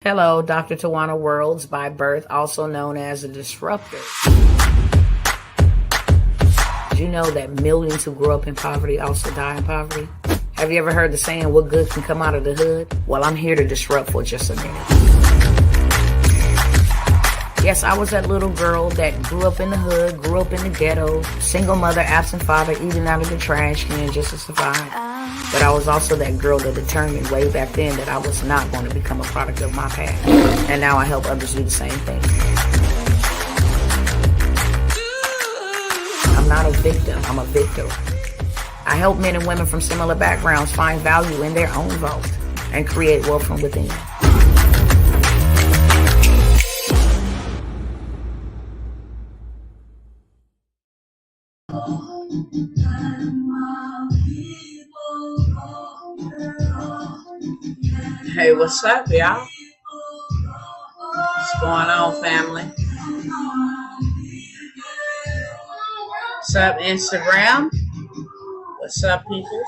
Hello, Dr. Tawana Worlds by birth, also known as a disruptor. Did you know that millions who grew up in poverty also die in poverty? Have you ever heard the saying, what good can come out of the hood? Well, I'm here to disrupt for just a minute. Yes, I was that little girl that grew up in the hood, grew up in the ghetto, single mother, absent father, eating out of the trash can just to survive. But I was also that girl that determined way back then that I was not going to become a product of my past. And now I help others do the same thing. I'm not a victim, I'm a victor. I help men and women from similar backgrounds find value in their own vault and create wealth from within. Hey, what's up, y'all? What's going on, family? What's up, Instagram? What's up, peoples?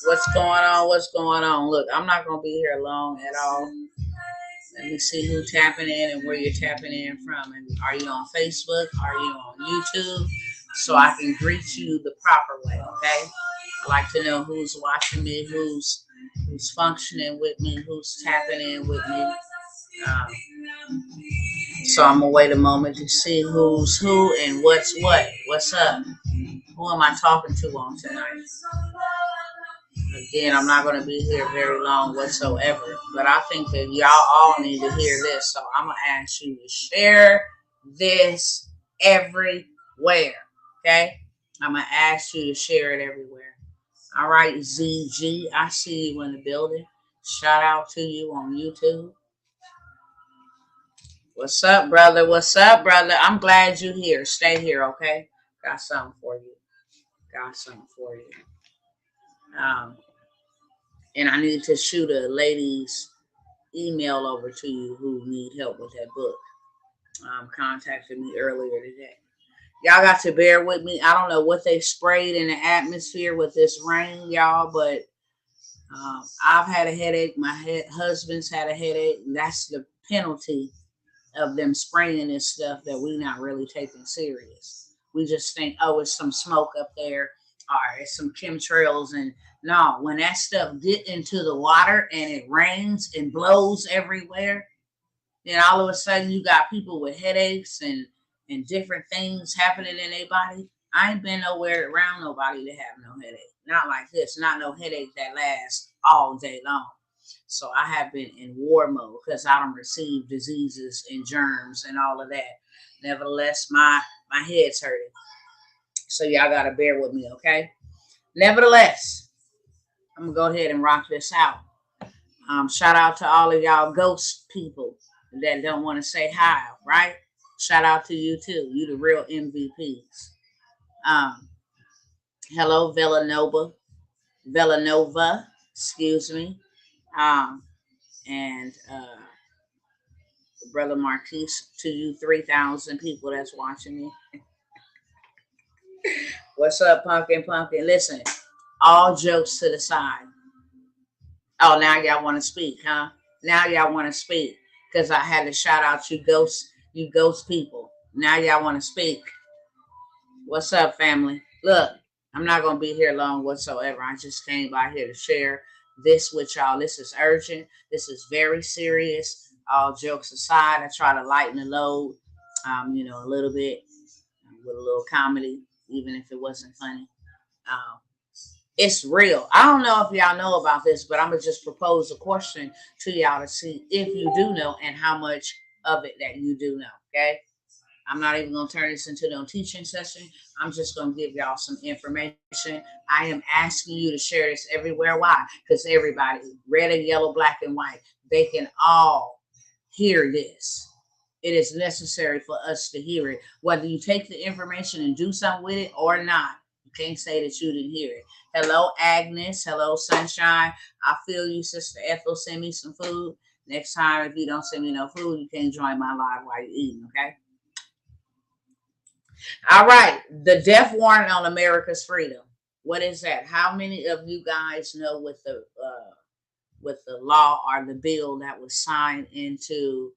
What's going on? What's going on? Look, I'm not going to be here long at all. Let me see who's tapping in and where you're tapping in from. And are you on Facebook? Are you on YouTube? So I can greet you the proper way, okay? I like to know who's watching me, who's functioning with me, who's tapping in with me. So I'm gonna wait a moment to see who's who and what's what. What's up? Who am I talking to on tonight? Again, I'm not going to be here very long whatsoever, but I think that y'all all need to hear this. So I'm going to ask you to share this everywhere. Okay? I'm going to ask you to share it everywhere. All right, ZG, I see you in the building. Shout out to you on YouTube. What's up, brother? What's up, brother? I'm glad you're here. Stay here, okay? Got something for you. And I need to shoot a lady's email over to you who need help with that book. Contacted me earlier today. Y'all got to bear with me. I don't know what they sprayed in the atmosphere with this rain, y'all, but I've had a headache. My husband's had a headache. And that's the penalty of them spraying this stuff that we not really taking serious. We just think, oh, it's some smoke up there, or it's some chemtrails. And no, when that stuff get into the water and it rains and blows everywhere, then all of a sudden you got people with headaches and different things happening in their body. I ain't been nowhere around nobody to have no headache. Not like this. Not no headache that lasts all day long. So I have been in war mode because I don't receive diseases and germs and all of that. Nevertheless, my head's hurting. So y'all got to bear with me, okay? Nevertheless, I'm going to go ahead and rock this out. Shout out to all of y'all ghost people that don't want to say hi, right? Shout out to you too. You the real MVPs. Hello, Villanova, excuse me. And Brother Marquise, to you 3,000 people that's watching me. What's up, Pumpkin? Listen, all jokes to the side. Oh, now y'all want to speak, huh? Now y'all want to speak because I had to shout out you ghost people. Now y'all want to speak. What's up, family? Look, I'm not going to be here long whatsoever. I just came by here to share this with y'all. This is urgent. This is very serious. All jokes aside, I try to lighten the load, a little bit with a little comedy, even if it wasn't funny. It's real. I don't know if y'all know about this, but I'm going to just propose a question to y'all to see if you do know and how much of it that you do know, okay? I'm not even going to turn this into no teaching session. I'm just going to give y'all some information. I am asking you to share this everywhere. Why? Because everybody, red and yellow, black and white, they can all hear this. It is necessary for us to hear it. Whether you take the information and do something with it or not, you can't say that you didn't hear it. Hello, Agnes. Hello, Sunshine. I feel you, Sister Ethel. Send me some food. Next time, if you don't send me no food, you can't join my live while you're eating, okay? All right. The death warrant on America's freedom. What is that? How many of you guys know what with the law or the bill that was signed into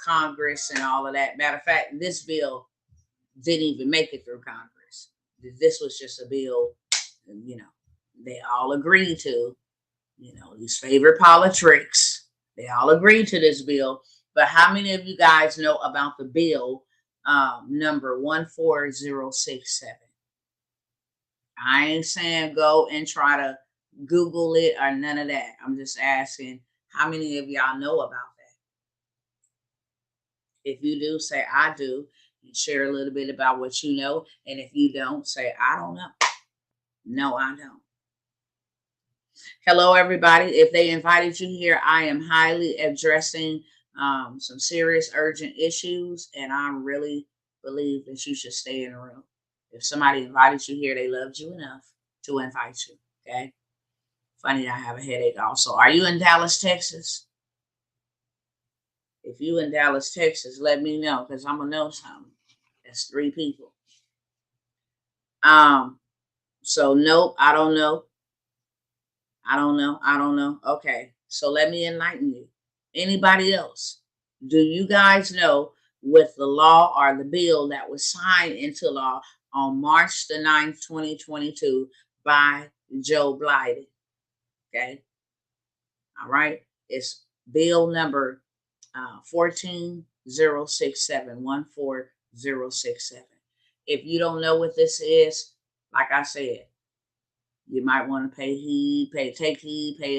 Congress and all of that. Matter of fact, this bill didn't even make it through Congress. This was just a bill, they all agreed to, these favorite politics. They all agreed to this bill. But how many of you guys know about the bill number 14067? I ain't saying go and try to Google it or none of that. I'm just asking how many of y'all know about that? If you do, say I do, and share a little bit about what you know. And if you don't, say I don't know. No, I don't. Hello, everybody. If they invited you here, I am highly addressing some serious urgent issues, and I really believe that you should stay in the room. If somebody invited you here, they loved you enough to invite you. Okay. Funny, I have a headache also. Are you in Dallas, Texas? If you in Dallas, Texas, let me know, because I'm gonna know something. That's 3 people. So nope, I don't know. I don't know. Okay. So let me enlighten you. Anybody else? Do you guys know with the law or the bill that was signed into law on March the 9th, 2022 by Joe Biden? Okay. All right. It's bill number 14067, 14067. If you don't know what this is, like I said, you might want to take heed, pay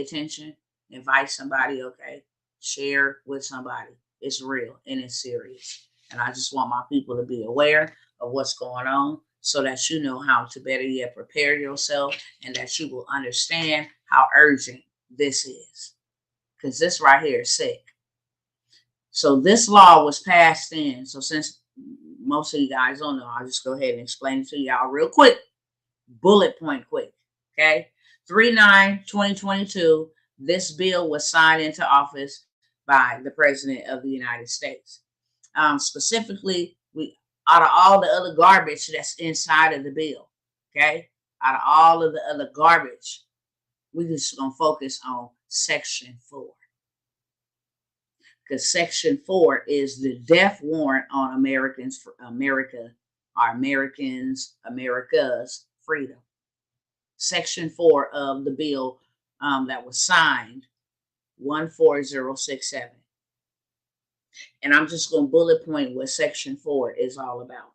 attention, invite somebody, okay? Share with somebody. It's real and it's serious. And I just want my people to be aware of what's going on so that you know how to better yet prepare yourself, and that you will understand how urgent this is. Because this right here is sick. So this law was passed in. So since most of you guys don't know, I'll just go ahead and explain it to y'all real quick. Bullet point quick. Okay. 3/9/2022. This bill was signed into office by the President of the United States. Specifically, out of all the other garbage that's inside of the bill, okay, out of all of the other garbage, we're just going to focus on Section 4. Because Section 4 is the death warrant on America's freedom. Section 4 of the bill that was signed, 14067. And I'm just going to bullet point what Section 4 is all about.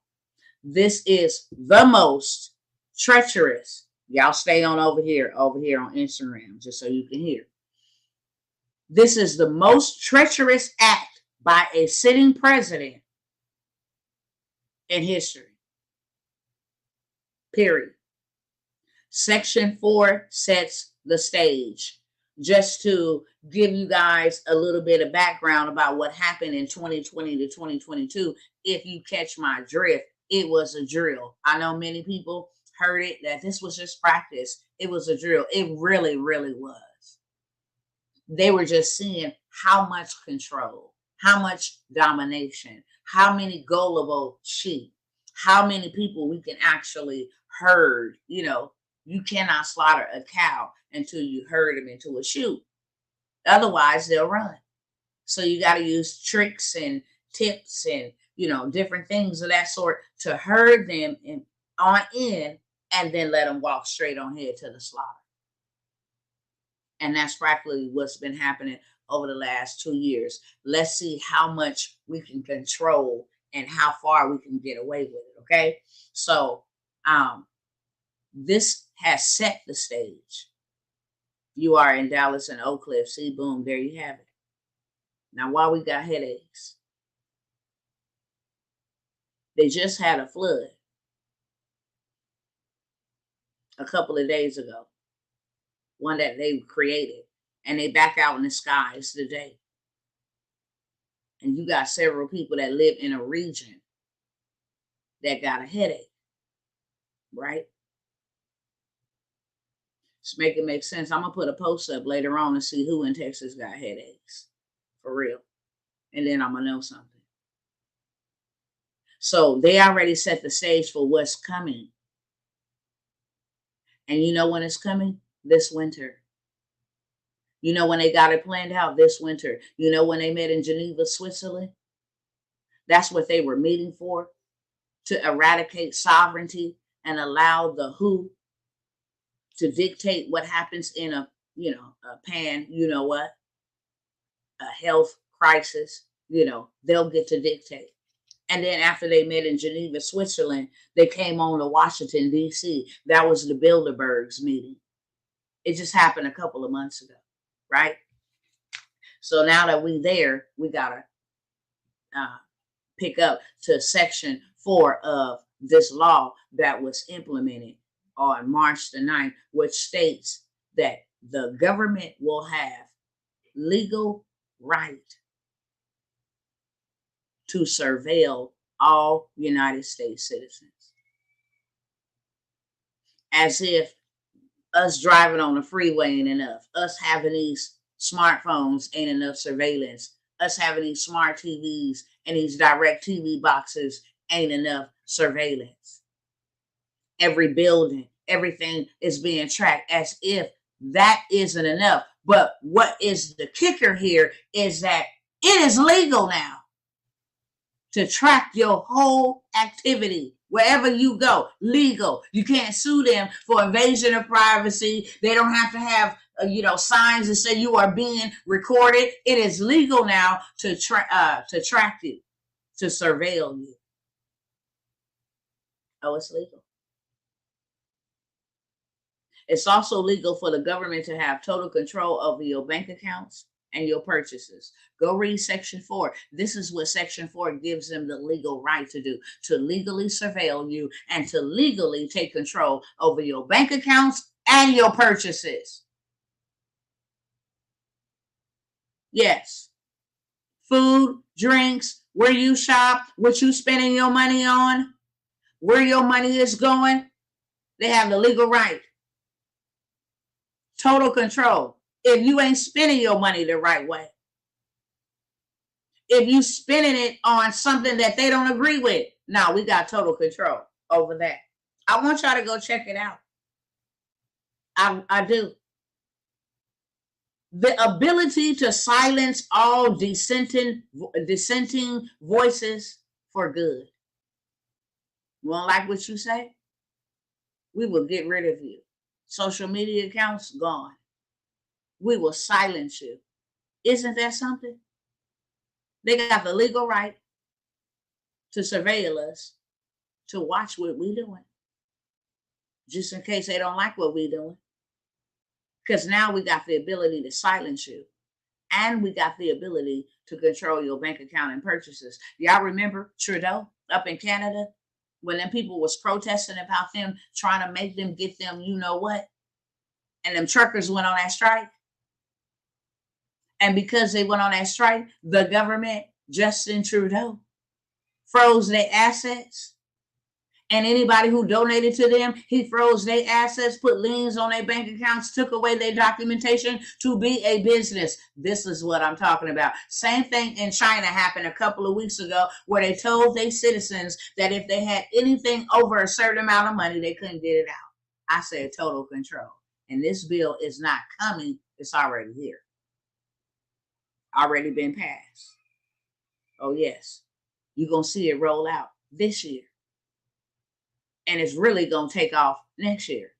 This is the most treacherous. Y'all stay on over here on Instagram, just so you can hear. This is the most treacherous act by a sitting president in history. Period. Section 4 sets the stage. Just to give you guys a little bit of background about what happened in 2020 to 2022, if you catch my drift, it was a drill. I know many people heard it that this was just practice. It was a drill. It really, really was. They were just seeing how much control, how much domination, how many gullible sheep, how many people we can actually herd. You cannot slaughter a cow until you herd them into a chute. Otherwise, they'll run. So you got to use tricks and tips and, different things of that sort to herd them in, and then let them walk straight on head to the slaughter. And that's practically what's been happening over the last 2 years. Let's see how much we can control and how far we can get away with it. Okay. So, this has set the stage. You are in Dallas and Oak Cliff. See, boom, there you have it. Now, why we got headaches? They just had a flood a couple of days ago. One that they created, and they back out in the skies today. And you got several people that live in a region that got a headache, right? Just make it make sense. I'm going to put a post up later on to see who in Texas got headaches, for real. And then I'm going to know something. So they already set the stage for what's coming. And you know when it's coming? This winter. You know when they got it planned out this winter? You know when they met in Geneva, Switzerland? That's what they were meeting for, to eradicate sovereignty and allow the WHO to dictate what happens in a pan, a health crisis. They'll get to dictate. And then after they met in Geneva, Switzerland, they came on to Washington, D.C. That was the Bilderbergs meeting. It just happened a couple of months ago, right? So now that we're there, we got to pick up to Section 4 of this law that was implemented on March the 9th, which states that the government will have legal right to surveil all United States citizens. As if us driving on the freeway ain't enough. Us having these smartphones ain't enough surveillance. Us having these smart TVs and these direct TV boxes ain't enough surveillance. Every building, everything is being tracked, as if that isn't enough. But what is the kicker here is that it is legal now to track your whole activity wherever you go. Legal. You can't sue them for invasion of privacy. They don't have to have signs that say you are being recorded. It is legal now to track you, to surveil you. Oh, it's legal. It's also legal for the government to have total control over your bank accounts and your purchases. Go read Section 4. This is what Section 4 gives them the legal right to do, to legally surveil you and to legally take control over your bank accounts and your purchases. Yes. Food, drinks, where you shop, what you spending your money on, where your money is going. They have the legal right. Total control. If you ain't spending your money the right way, if you spending it on something that they don't agree with, now we got total control over that. I want y'all to go check it out. I do. The ability to silence all dissenting voices for good. You won't like what you say? We will get rid of you. Social media accounts gone. We will silence you. Isn't that something? They got the legal right to surveil us, to watch what we're doing, just in case they don't like what we're doing. Because now we got the ability to silence you, and we got the ability to control your bank account and purchases. Y'all remember Trudeau up in Canada when them people was protesting about them trying to make them get them, you know what? And them truckers went on that strike. And because they went on that strike, the government, Justin Trudeau, froze their assets. And anybody who donated to them, he froze their assets, put liens on their bank accounts, took away their documentation to be a business. This is what I'm talking about. Same thing in China happened a couple of weeks ago, where they told their citizens that if they had anything over a certain amount of money, they couldn't get it out. I said total control. And this bill is not coming. It's already here. Already been passed. Oh, yes. You're going to see it roll out this year. And it's really going to take off next year.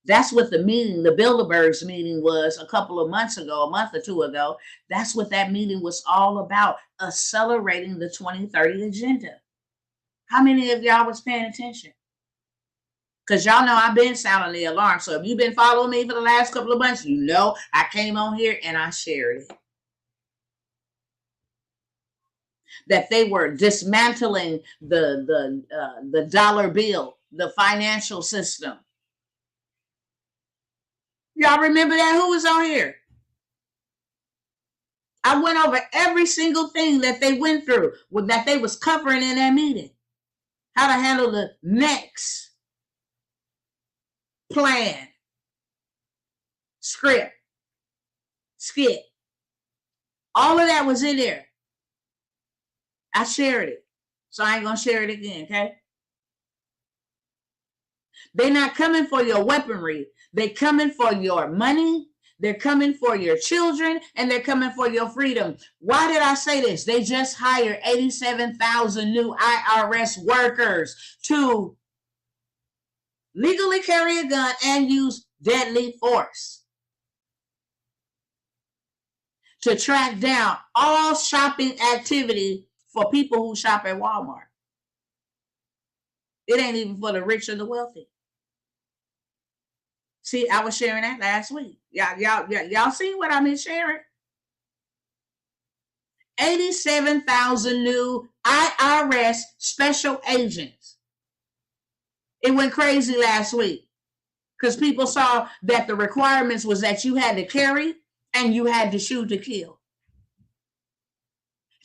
That's what the meeting, the Bilderbergs meeting, was a couple of months ago, a month or two ago. That's what that meeting was all about, accelerating the 2030 agenda. How many of y'all was paying attention? Because y'all know I've been sounding the alarm. So if you've been following me for the last couple of months, you know I came on here and I shared it. That they were dismantling the dollar bill, the financial system. Y'all remember that? Who was on here? I went over every single thing that they went through, that they was covering in that meeting. How to handle the next plan, script, skit. All of that was in there. I shared it. So I ain't going to share it again, okay? They're not coming for your weaponry. They're coming for your money. They're coming for your children and they're coming for your freedom. Why did I say this? They just hired 87,000 new IRS workers to legally carry a gun and use deadly force to track down all shopping activity for people who shop at Walmart. It ain't even for the rich or the wealthy. See, I was sharing that last week. Y'all see what I've been sharing? 87,000 new IRS special agents. It went crazy last week because people saw that the requirements was that you had to carry and you had to shoot to kill.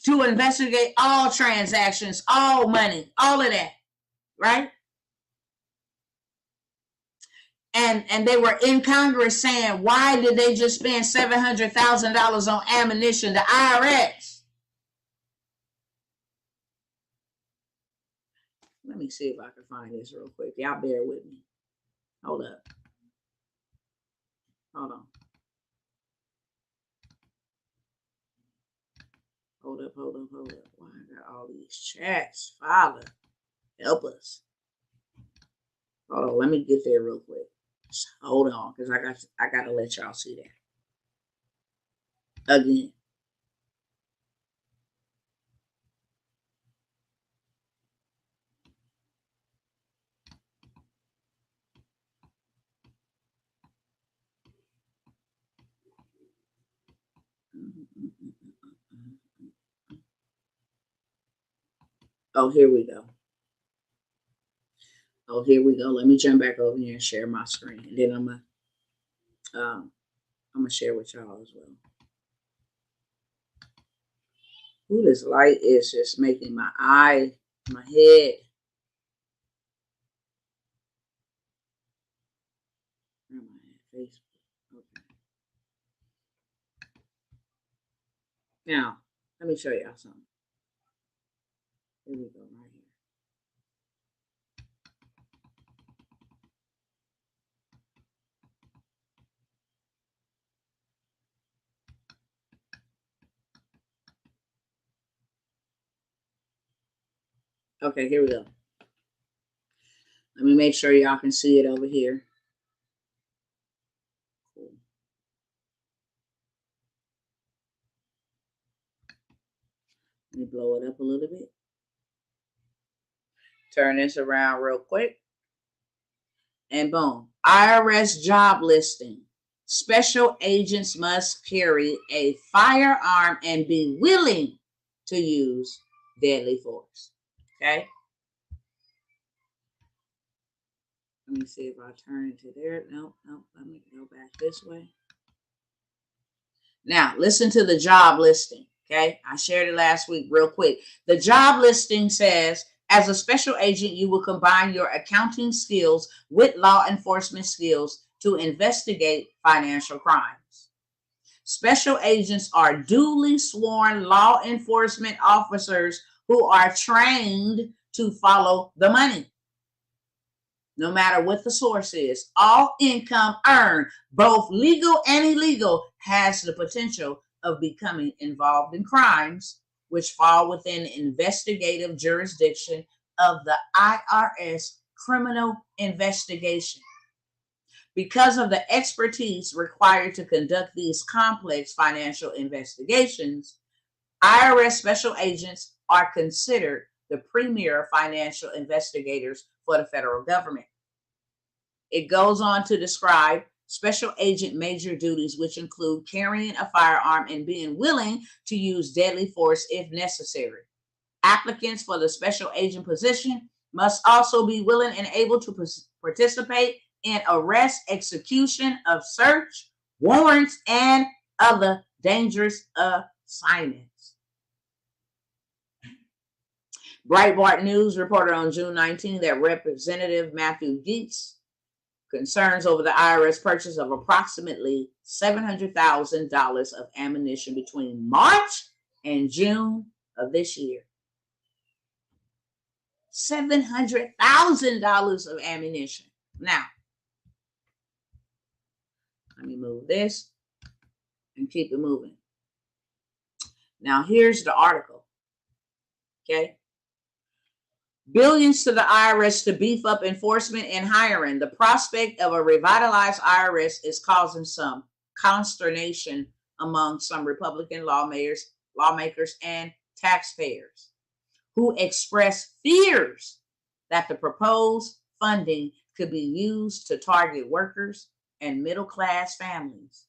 To investigate all transactions, all money, all of that, right? And they were in Congress saying, why did they just spend $700,000 on ammunition? The IRS. Let me see if I can find this real quick. Y'all bear with me. Hold up. Hold on. Hold up. Why I got all these chats? Father, help us. Hold on. Let me get there real quick. Just hold on, because I got to let y'all see that. Again. Oh, here we go. Let me jump back over here and share my screen, and then I'm gonna share with y'all as well. Ooh, this light is just making my head. Facebook. Okay. Now, let me show y'all something. Here we go, right here. Okay, here we go. Let me make sure y'all can see it over here. Cool. Let me blow it up a little bit. Turn this around real quick. And boom. IRS job listing. Special agents must carry a firearm and be willing to use deadly force. Okay? Let me see if I turn it to there. Nope. Let me go back this way. Now, listen to the job listing. Okay? I shared it last week real quick. The job listing says, as a special agent, you will combine your accounting skills with law enforcement skills to investigate financial crimes. Special agents are duly sworn law enforcement officers who are trained to follow the money. No matter what the source is, all income earned, both legal and illegal, has the potential of becoming involved in crimes which fall within investigative jurisdiction of the IRS criminal investigation. Because of the expertise required to conduct these complex financial investigations, IRS special agents are considered the premier financial investigators for the federal government. It goes on to describe special agent major duties, which include carrying a firearm and being willing to use deadly force if necessary. Applicants for the special agent position must also be willing and able to participate in arrest, execution of search warrants, and other dangerous assignments. Breitbart News reported on June 19 that Representative Matthew Gaetz concerns over the IRS purchase of approximately $700,000 of ammunition between March and June of this year. $700,000 of ammunition. Now, let me move this. and keep it moving. Now, here's the article. Okay. Billions to the IRS to beef up enforcement and hiring. The prospect of a revitalized IRS is causing some consternation among some Republican lawmakers, and taxpayers who express fears that the proposed funding could be used to target workers and middle-class families.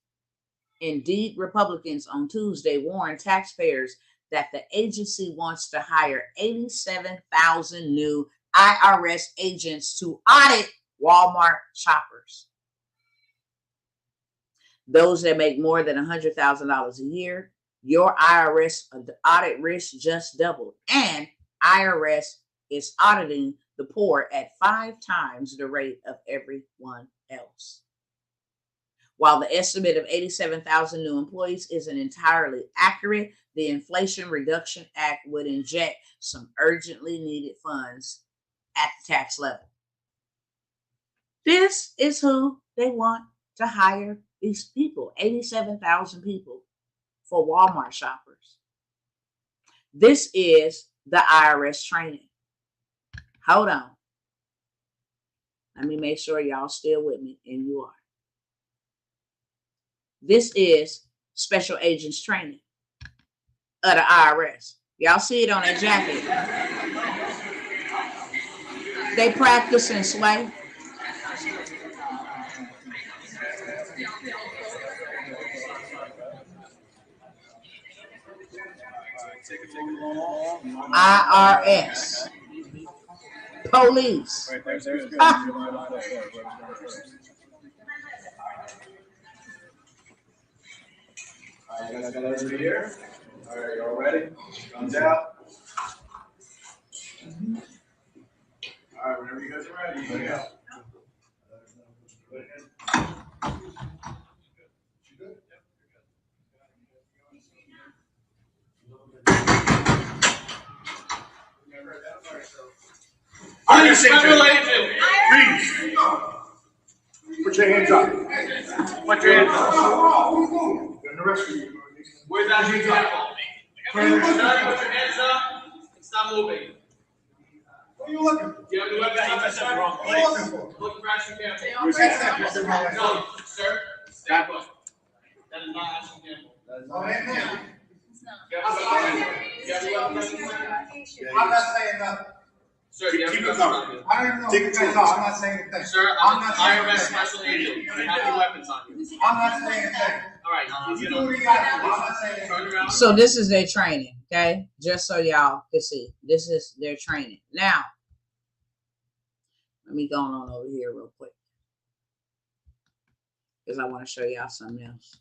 Indeed, Republicans on Tuesday warned taxpayers that the agency wants to hire 87,000 new IRS agents to audit Walmart shoppers. Those that make more than $100,000 a year, your IRS audit risk just doubled. And IRS is auditing the poor at 5 times the rate of everyone else. While the estimate of 87,000 new employees isn't entirely accurate, the Inflation Reduction Act would inject some urgently needed funds at the tax level. This is who they want to hire these people, 87,000 people for Walmart shoppers. This is the IRS training. Hold on. Let me make sure y'all still with me, and you are. This is special agents training of the IRS. Y'all see it on their jacket. They practice and sway. IRS. Police. I got that over here. All right, y'all ready? Thumbs out. All right, whenever you guys are ready, you go. Are you federal agent? Please. Put your hands up. Put your hands up. Gonna arrest you. Where's that hands up? Starting with your hands up and stop moving. What are you looking for? Do you have the weapons up, sir? What are you looking for? Look for action camera. Where's that? No, sir. Stay put. That is not action camera. No, man. You have the weapons on you? I'm not saying nothing. Sir, you have Keep the it weapons on covered. you? I don't even know what you guys are. I'm not saying anything. Sir, I'm I'm not an saying IRS anything. special agent. You have the weapons on you. I'm not saying anything. All right, You do what you got to do. I'm not saying anything. turn around. So this is their training, okay? Just so y'all can see. This is their training. Now, let me go on over here real quick, because I want to show y'all something else.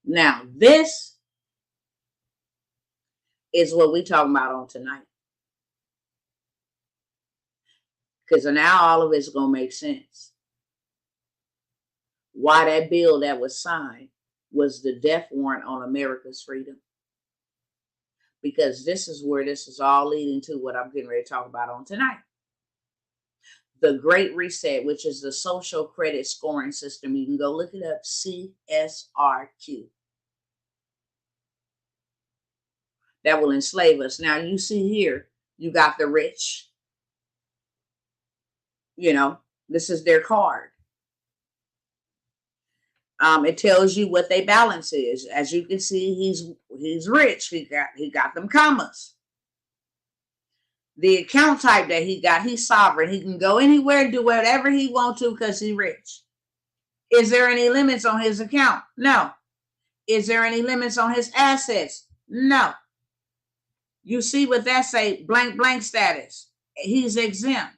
Now, this is what we talking about on tonight. Because now all of it's going to make sense. Why that bill that was signed was the death warrant on America's freedom. Because this is where this is all leading to what I'm getting ready to talk about on tonight. The Great Reset, which is the social credit scoring system. You can go look it up, CSRQ. That will enslave us. Now you see here, you got the rich. You know, this is their card. It tells you what their balance is. As you can see, he's rich. He got them commas. The account type that he got, he's sovereign. He can go anywhere and do whatever he wants to because he's rich. Is there any limits on his account? No. Is there any limits on his assets? No. You see what that say? Blank, blank status. He's exempt.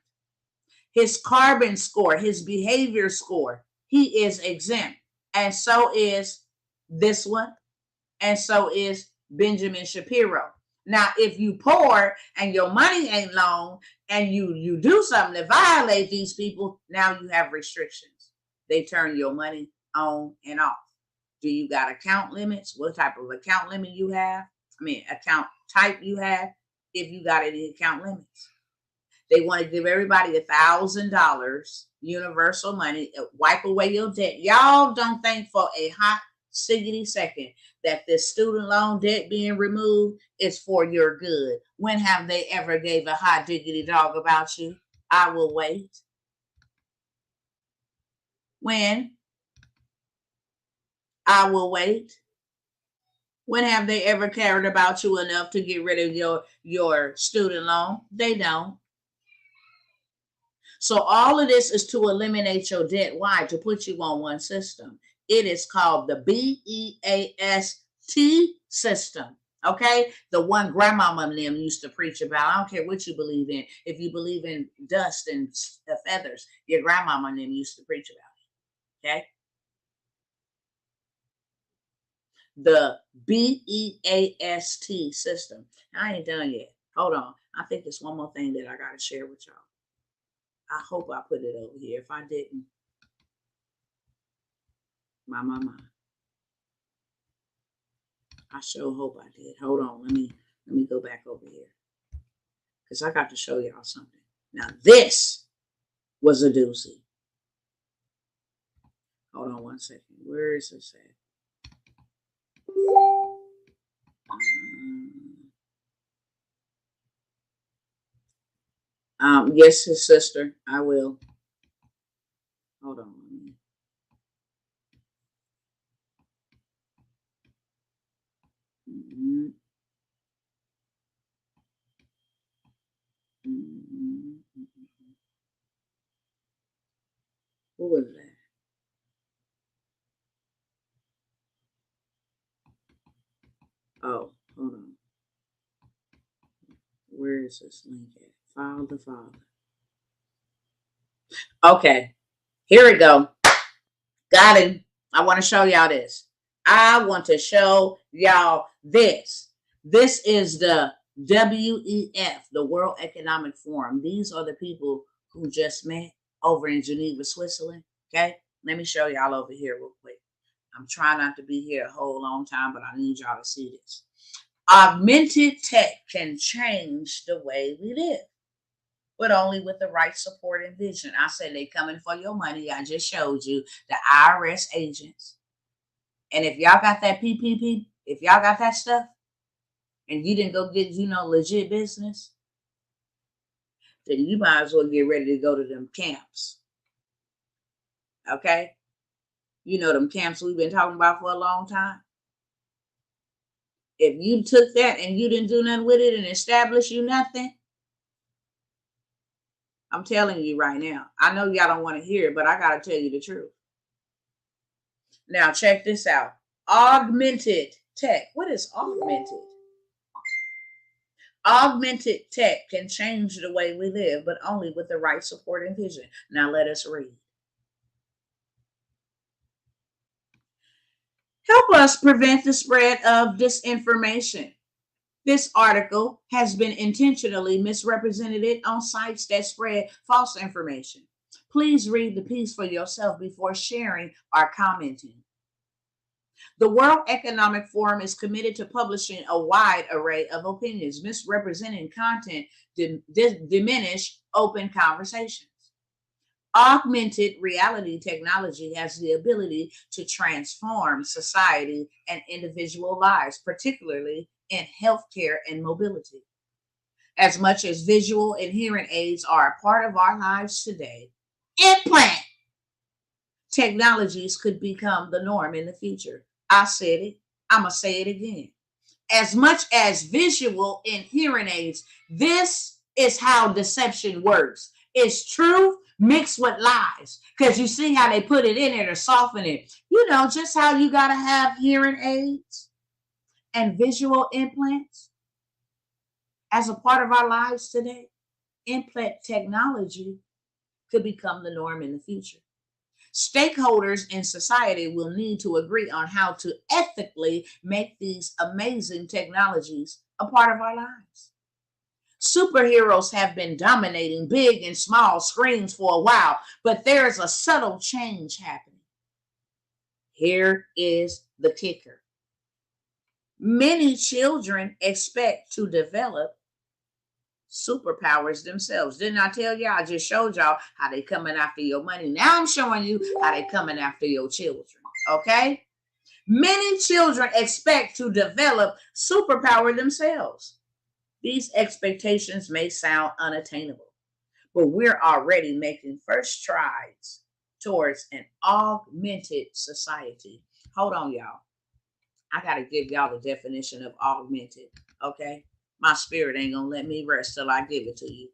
His carbon score, his behavior score, he is exempt. And so is this one. And so is Benjamin Shapiro. Now, if you poor and your money ain't long and you do something to violate these people, now you have restrictions. They turn your money on and off. Do you got account limits? What type of account limit you have? Account type you have, if you got any account limits. They want to give everybody $1,000 universal money, wipe away your debt. Y'all don't think for a hot siggity second that this student loan debt being removed is for your good. When have they ever gave a hot diggity dog about you? I will wait. When? I will wait. When have they ever cared about you enough to get rid of your student loan? They don't. So all of this is to eliminate your debt. Why? To put you on one system. It is called the BEAST system. Okay? The one grandmama and them used to preach about. I don't care what you believe in. If you believe in dust and feathers, your grandmama and them used to preach about it. Okay? The BEAST system. I ain't done yet. Hold on. I think there's one more thing that I got to share with y'all. I hope I put it over here. If I didn't, my. I sure hope I did. Hold on. Let me go back over here. Because I got to show y'all something. Now, this was a doozy. Hold on one second. Where is this at? Yes, his sister. I will. Hold on. What was that? Oh, hold on. Where is this link at? File the father. Okay, here we go. Got it. I want to show y'all this. I want to show y'all this. This is the WEF, the World Economic Forum. These are the people who just met over in Geneva, Switzerland. Okay, let me show y'all over here real quick. I'm trying not to be here a whole long time, but I need y'all to see this. Augmented tech can change the way we live, but only with the right support and vision. I said they coming for your money. I just showed you the IRS agents. And if y'all got that PPP, if y'all got that stuff, and you didn't go get, legit business, then you might as well get ready to go to them camps. Okay? You know them camps we've been talking about for a long time. If you took that and you didn't do nothing with it and establish you nothing, I'm telling you right now. I know y'all don't want to hear it, but I got to tell you the truth. Now, check this out. Augmented tech. What is augmented? Augmented tech can change the way we live, but only with the right support and vision. Now, let us read. Help us prevent the spread of disinformation. This article has been intentionally misrepresented on sites that spread false information. Please read the piece for yourself before sharing or commenting. The World Economic Forum is committed to publishing a wide array of opinions. Misrepresenting content diminish open conversations. Augmented reality technology has the ability to transform society and individual lives, particularly in healthcare and mobility. As much as visual and hearing aids are a part of our lives today, implant technologies could become the norm in the future. I said it. I'm going to say it again. As much as visual and hearing aids, this is how deception works. It's truth mixed with lies. Because you see how they put it in there to soften it. Just how you got to have hearing aids and visual implants as a part of our lives today. Implant technology could become the norm in the future. Stakeholders in society will need to agree on how to ethically make these amazing technologies a part of our lives. Superheroes have been dominating big and small screens for a while, but there's a subtle change happening. Here is the kicker. Many children expect to develop superpowers themselves. Didn't I tell y'all? I just showed y'all how they coming after your money. Now I'm showing you how they coming after your children. Okay? Many children expect to develop superpower themselves. These expectations may sound unattainable, but we're already making first strides towards an augmented society. Hold on, y'all. I got to give y'all the definition of augmented, okay? My spirit ain't going to let me rest till I give it to you.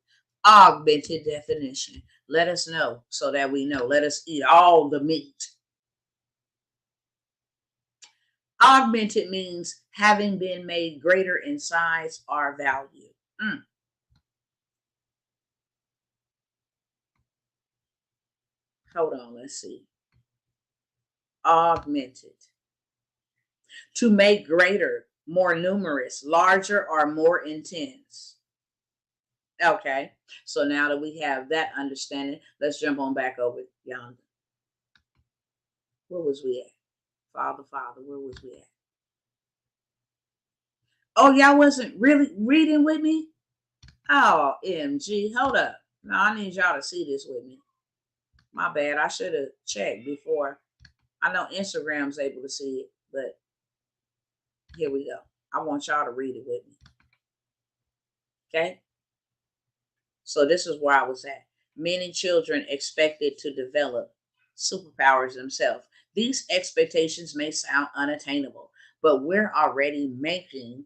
Augmented definition. Let us know so that we know. Let us eat all the meat. Augmented means having been made greater in size or value. Hold on, let's see. Augmented. To make greater, more numerous, larger, or more intense. Okay, so now that we have that understanding, let's jump on back over yonder. Where was we at? Father, where was we at? Oh, y'all wasn't really reading with me? Oh, MG, hold up. No, I need y'all to see this with me. My bad, I should have checked before. I know Instagram's able to see it, but here we go. I want y'all to read it with me. Okay? So this is where I was at. Many children expected to develop superpowers themselves. These expectations may sound unattainable, but we're already making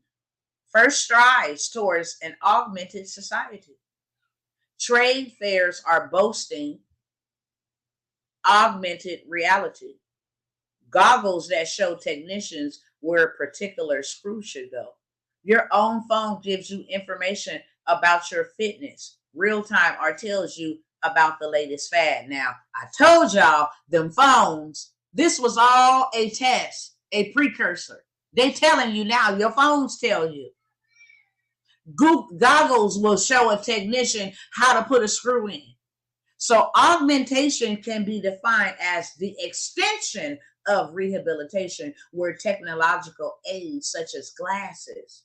first strides towards an augmented society. Trade fairs are boasting augmented reality. Goggles that show technicians where a particular screw should go. Your own phone gives you information about your fitness real time or tells you about the latest fad. Now, I told y'all them phones, this was all a test, a precursor. They telling you now, your phones tell you. Goggles will show a technician how to put a screw in. So augmentation can be defined as the extension of rehabilitation where technological aids such as glasses,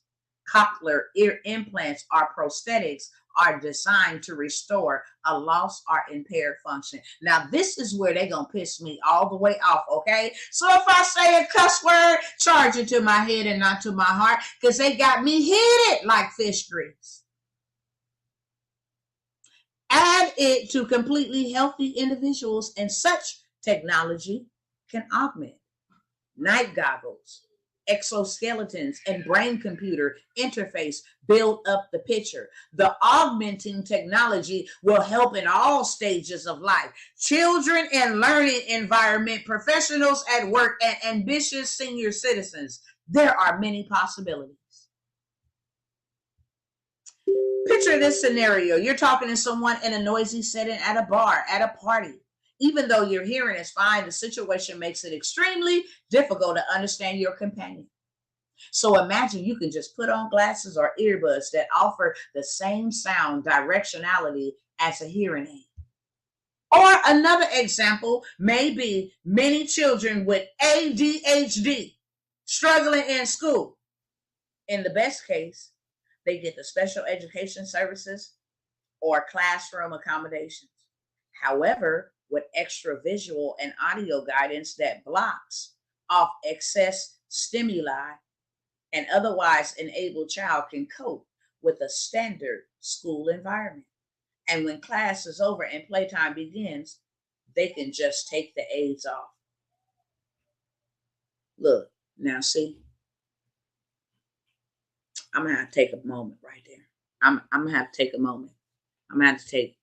cochlear ear implants, or prosthetics are designed to restore a lost or impaired function. Now, this is where they're going to piss me all the way off, okay? So if I say a cuss word, charge it to my head and not to my heart, because they got me heated like fish grease. Add it to completely healthy individuals, and such technology can augment. Night goggles, exoskeletons, and brain-computer interface build up the picture. The augmenting technology will help in all stages of life. Children in learning environment, professionals at work, and ambitious senior citizens. There are many possibilities. Picture this scenario. You're talking to someone in a noisy setting at a bar, at a party. Even though your hearing is fine, the situation makes it extremely difficult to understand your companion. So imagine you can just put on glasses or earbuds that offer the same sound directionality as a hearing aid. Or another example may be many children with ADHD struggling in school. In the best case, they get the special education services or classroom accommodations. However, with extra visual and audio guidance that blocks off excess stimuli, an otherwise enabled child can cope with a standard school environment. And when class is over and playtime begins, they can just take the aids off. Look, now see, I'm going to have to take a moment right there. I'm going to have to take a moment. I'm going to have to take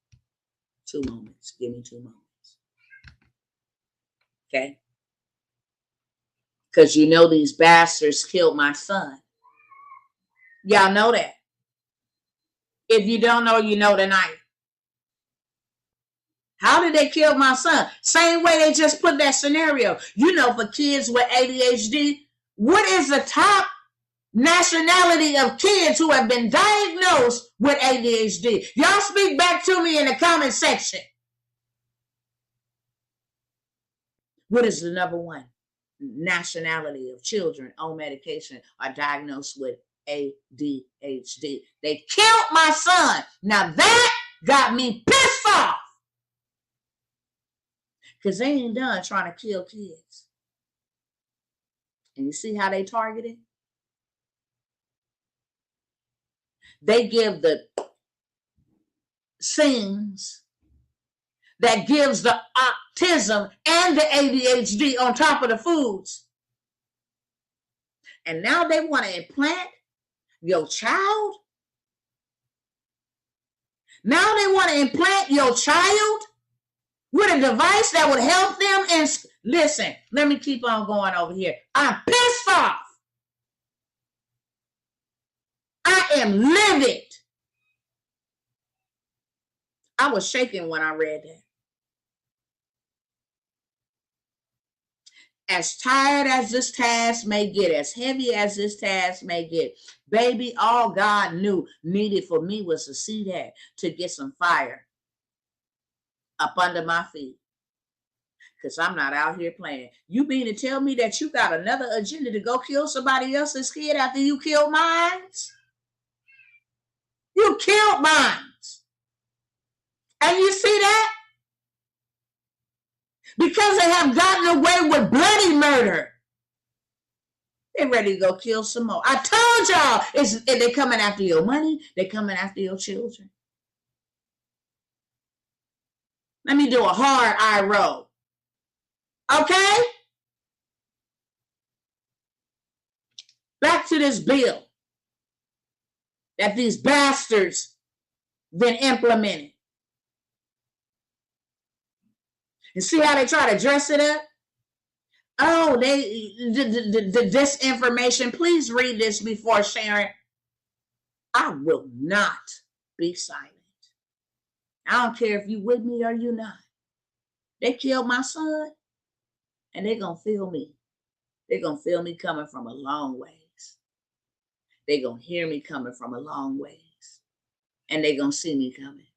2 moments. Give me 2 moments. Okay? Because you know these bastards killed my son. Y'all know that. If you don't know, you know tonight. How did they kill my son? Same way they just put that scenario. You know, for kids with ADHD, what is the top nationality of kids who have been diagnosed with ADHD? Y'all speak back to me in the comment section. What is the number one nationality of children on medication are diagnosed with ADHD? They killed my son. Now that got me pissed off. Because they ain't done trying to kill kids. And you see how they target it? They give the scenes that gives the autism and the ADHD on top of the foods. And now they want to implant your child? Now they want to implant your child with a device that would help them. And listen, let me keep on going over here. I'm pissed off. I am livid. I was shaking when I read that. As tired as this task may get, as heavy as this task may get, baby, all God needed for me was to see that, to get some fire up under my feet. Because I'm not out here playing. You mean to tell me that you got another agenda to go kill somebody else's kid after you killed mine? You killed mine. And you see that? Because they have gotten away with bloody murder, they're ready to go kill some more. I told y'all, they're coming after your money. They're coming after your children. Let me do a hard eye roll. Okay? Back to this bill that these bastards been implementing. And see how they try to dress it up? Oh, the disinformation. Please read this before sharing. I will not be silent. I don't care if you with me or you not. They killed my son, and they're going to feel me. They're going to feel me coming from a long ways. They're going to hear me coming from a long ways. And they're going to see me coming.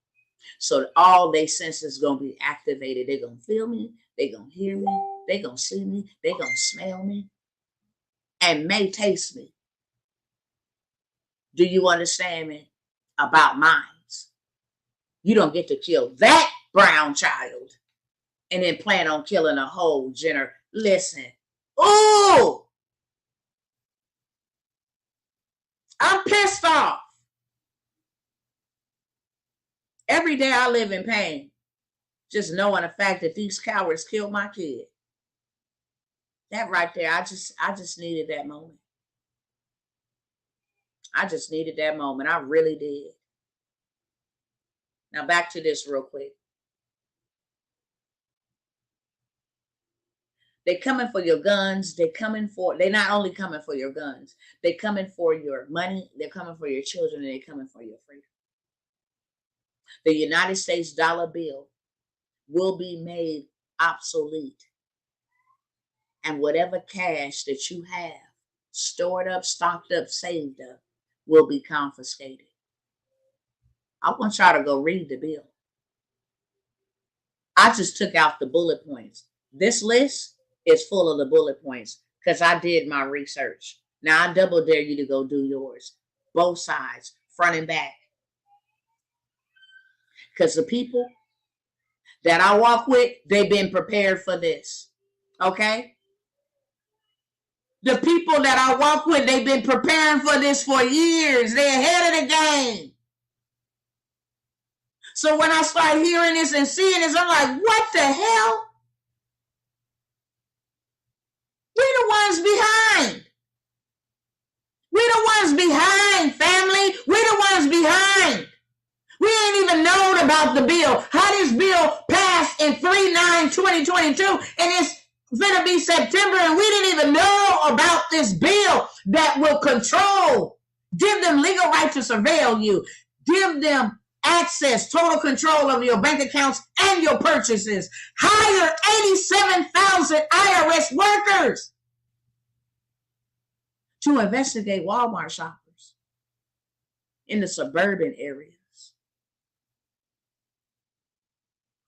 So all their senses going to be activated. They're going to feel me. They're going to hear me. They're going to see me. They're going to smell me. And may taste me. Do you understand me? About minds. You don't get to kill that brown child and then plan on killing a whole generation. Listen. Ooh! I'm pissed off. Every day I live in pain, just knowing the fact that these cowards killed my kid. That right there, I just needed that moment. I just needed that moment. I really did. Now back to this real quick. They're coming for your guns. They're not only coming for your guns. They're coming for your money. They're coming for your children. And they're coming for your freedom. The United States dollar bill will be made obsolete. And whatever cash that you have stored up, stocked up, saved up, will be confiscated. I want y'all to go read the bill. I just took out the bullet points. This list is full of the bullet points because I did my research. Now I double dare you to go do yours. Both sides, front and back. Because the people that I walk with, they've been prepared for this. Okay? The people that I walk with, they've been preparing for this for years. They're ahead of the game. So when I start hearing this and seeing this, I'm like, what the hell? We're the ones behind. We're the ones behind, family. We're the ones behind. We ain't even known about the bill. How this bill passed in 3/9/2022, and it's gonna be September, and we didn't even know about this bill that will control, give them legal right to surveil you, give them access, total control of your bank accounts and your purchases. Hire 87,000 IRS workers to investigate Walmart shoppers in the suburban areas.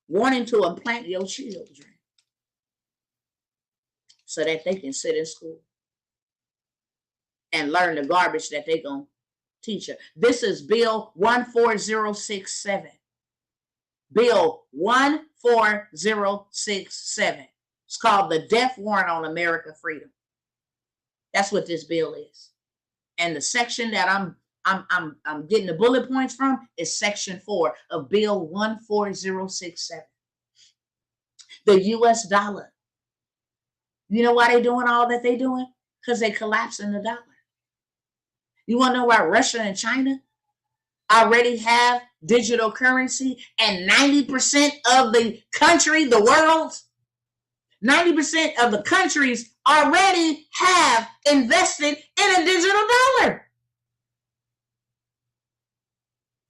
Wanting to implant your children so that they can sit in school and learn the garbage that they're going to teach you. This is Bill 14067. Bill 14067. It's called the Death Warrant on American Freedom. That's what this bill is. And the section that I'm getting the bullet points from is section 4 of Bill 14067. The US dollar. You know why they're doing all that they're doing? Because they collapsing the dollar. You want to know why Russia and China already have digital currency, and 90% of the country, the world, 90% of the countries already have invested in a digital dollar.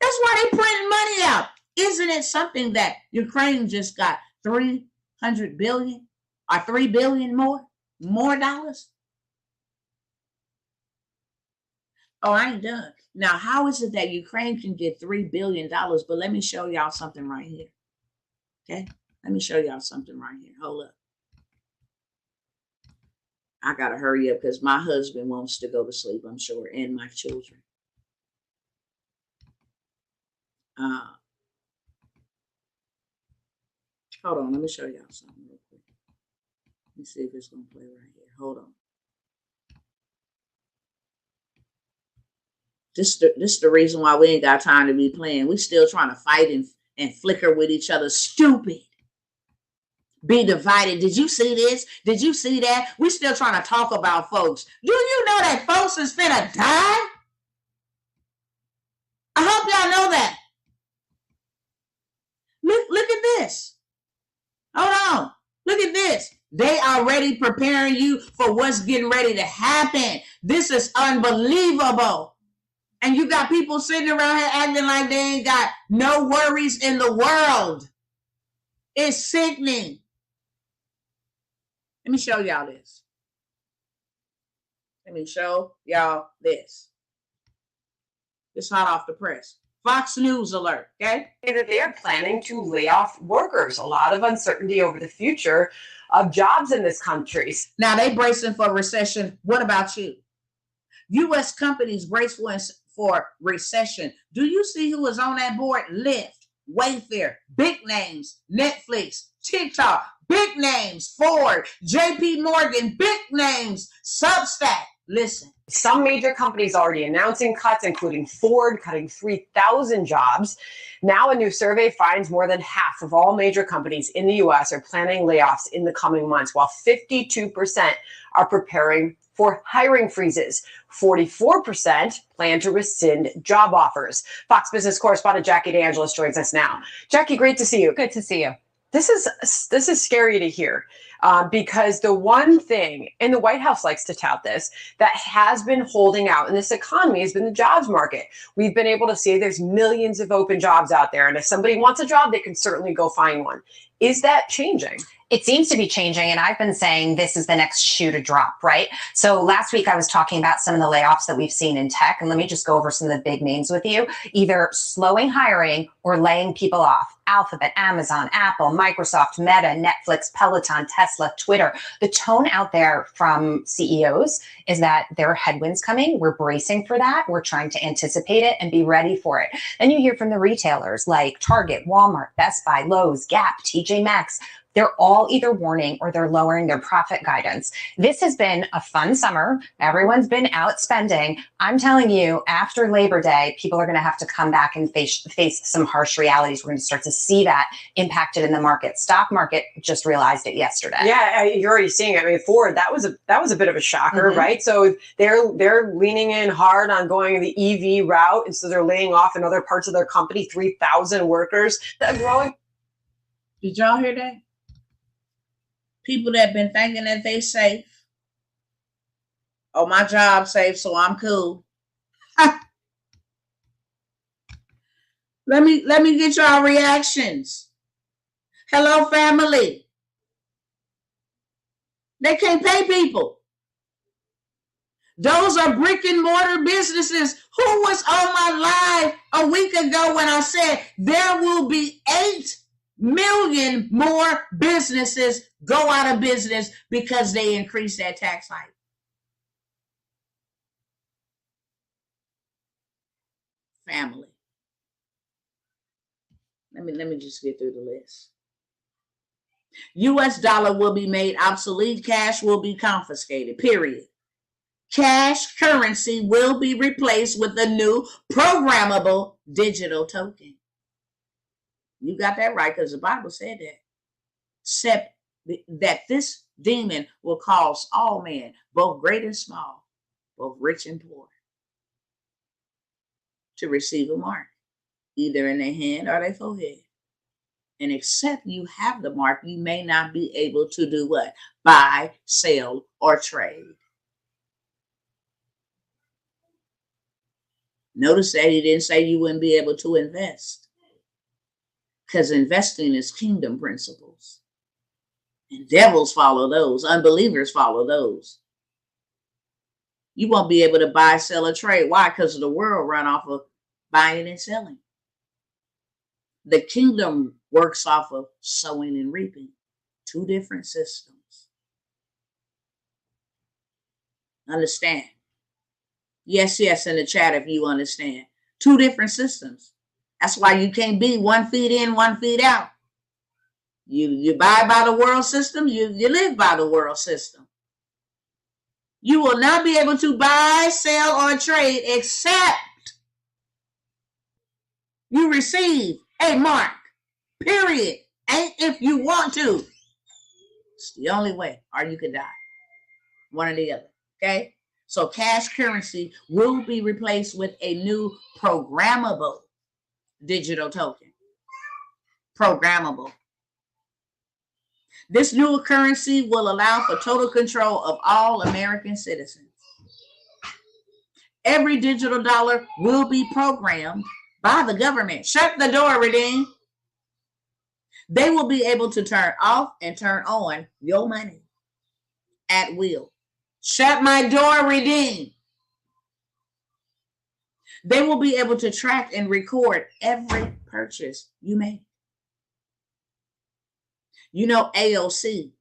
That's why they printing money out. Isn't it something that Ukraine just got 300 billion or 3 billion more dollars? Oh, I ain't done. Now, how is it that Ukraine can get $3 billion? But let me show y'all something right here. Okay? Let me show y'all something right here. Hold up. I got to hurry up because my husband wants to go to sleep, I'm sure, and my children. Hold on. Let me show y'all something real quick. Let me see if it's going to play right here. Hold on. This is the reason why we ain't got time to be playing. We still trying to fight and flicker with each other. Stupid. Be divided. Did you see this? Did you see that? We still trying to talk about folks. Do you know that folks is finna die? I hope y'all know that. Look at this. Hold on. Look at this. They already preparing you for what's getting ready to happen. This is unbelievable. And you got people sitting around here acting like they ain't got no worries in the world. It's sickening. Let me show y'all this. Let me show y'all this. It's hot off the press. Fox News alert, okay? That they are planning to lay off workers. A lot of uncertainty over the future of jobs in this country. Now they bracing for recession. What about you? U.S. companies brace for recession. Do you see who was on that board? Lyft, Wayfair, big names, Netflix, TikTok, big names, Ford, JP Morgan, big names, Substack. Listen. Some major companies already announcing cuts, including Ford cutting 3,000 jobs. Now a new survey finds more than half of all major companies in the U.S. are planning layoffs in the coming months, while 52% are preparing for hiring freezes. 44% plan to rescind job offers. Fox Business correspondent Jackie DeAngelis joins us now. Jackie, great to see you. Good to see you. This is scary to hear because the one thing, and the White House likes to tout this, that has been holding out in this economy has been the jobs market. We've been able to see there's millions of open jobs out there. And if somebody wants a job, they can certainly go find one. Is that changing? It seems to be changing, and I've been saying this is the next shoe to drop, right? So last week I was talking about some of the layoffs that we've seen in tech, and let me just go over some of the big names with you, either slowing hiring or laying people off. Alphabet, Amazon, Apple, Microsoft, Meta, Netflix, Peloton, Tesla, Twitter. The tone out there from CEOs is that there are headwinds coming. We're bracing for that. We're trying to anticipate it and be ready for it. Then you hear from the retailers like Target, Walmart, Best Buy, Lowe's, Gap, TJ Maxx. They're all either warning or they're lowering their profit guidance. This has been a fun summer. Everyone's been out spending. I'm telling you, after Labor Day, people are going to have to come back and face some harsh realities. We're going to start to see that impacted in the market. Stock market just realized it yesterday. Yeah, you're already seeing it. I mean, Ford, that was a bit of a shocker, right? So they're leaning in hard on going the EV route, and so they're laying off in other parts of their company 3,000 workers. Growing. Did y'all hear that? People that been thinking that they safe. Oh, my job's safe, so I'm cool. Let me get y'all reactions. Hello, family. They can't pay people. Those are brick and mortar businesses. Who was on my live a week ago when I said there will be 8 million more businesses go out of business because they increased that tax hike? Family. Let me just get through the list. U.S. dollar will be made obsolete. Cash will be confiscated. Period. Cash currency will be replaced with a new programmable digital token. You got that right, because the Bible said that. Except that this demon will cause all men, both great and small, both rich and poor, to receive a mark, either in their hand or their forehead. And except you have the mark, you may not be able to do what? Buy, sell, or trade. Notice that he didn't say you wouldn't be able to invest, because investing is kingdom principles. And devils follow those. Unbelievers follow those. You won't be able to buy, sell, or trade. Why? Because the world run off of buying and selling. The kingdom works off of sowing and reaping. Two different systems. Understand? Yes, in the chat if you understand. Two different systems. That's why you can't be 1 feet in, 1 feet out. You buy by the world system, you live by the world system. You will not be able to buy, sell, or trade except you receive a mark. Period. Ain't if you want to. It's the only way, or you could die. One or the other. Okay? So cash currency will be replaced with a new programmable digital token. Programmable. This new currency will allow for total control of all American citizens. Every digital dollar will be programmed by the government. Shut the door, Redeem. They will be able to turn off and turn on your money at will. Shut my door, Redeem. They will be able to track and record every purchase you make. You know, AOC,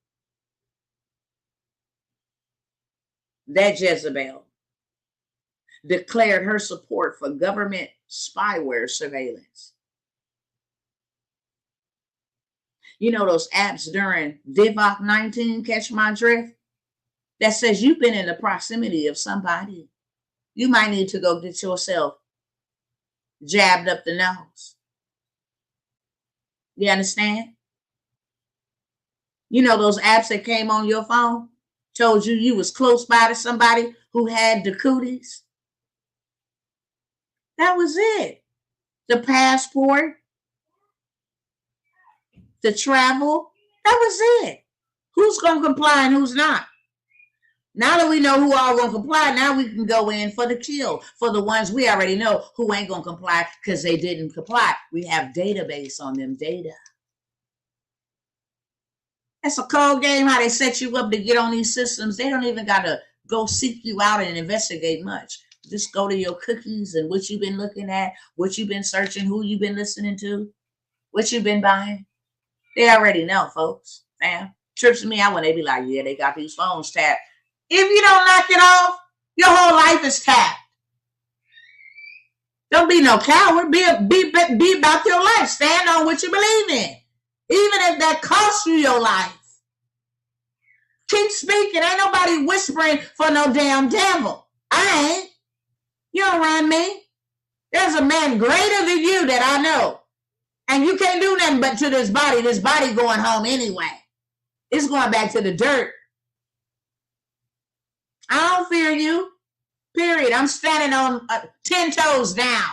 that Jezebel, declared her support for government spyware surveillance. You know those apps during Divock 19, catch my drift, that says you've been in the proximity of somebody. You might need to go get yourself jabbed up the nose. You understand? You know those apps that came on your phone, told you was close by to somebody who had the cooties? That was it. The passport, the travel, that was it. Who's going to comply and who's not? Now that we know who all going to comply, now we can go in for the kill, for the ones we already know who ain't going to comply because they didn't comply. We have database on them data. That's a cold game how they set you up to get on these systems. They don't even got to go seek you out and investigate much. Just go to your cookies and what you've been looking at, what you've been searching, who you've been listening to, what you've been buying. They already know, folks. Fam. Trips me out when they be like, yeah, they got these phones tapped. If you don't knock it off, your whole life is tapped. Don't be no coward. Be about your life. Stand on what you believe in. Even if that costs you your life. Keep speaking. Ain't nobody whispering for no damn devil. I ain't. You don't run me. There's a man greater than you that I know. And you can't do nothing but to this body. This body going home anyway. It's going back to the dirt. I don't fear you. Period. I'm standing on 10 toes down.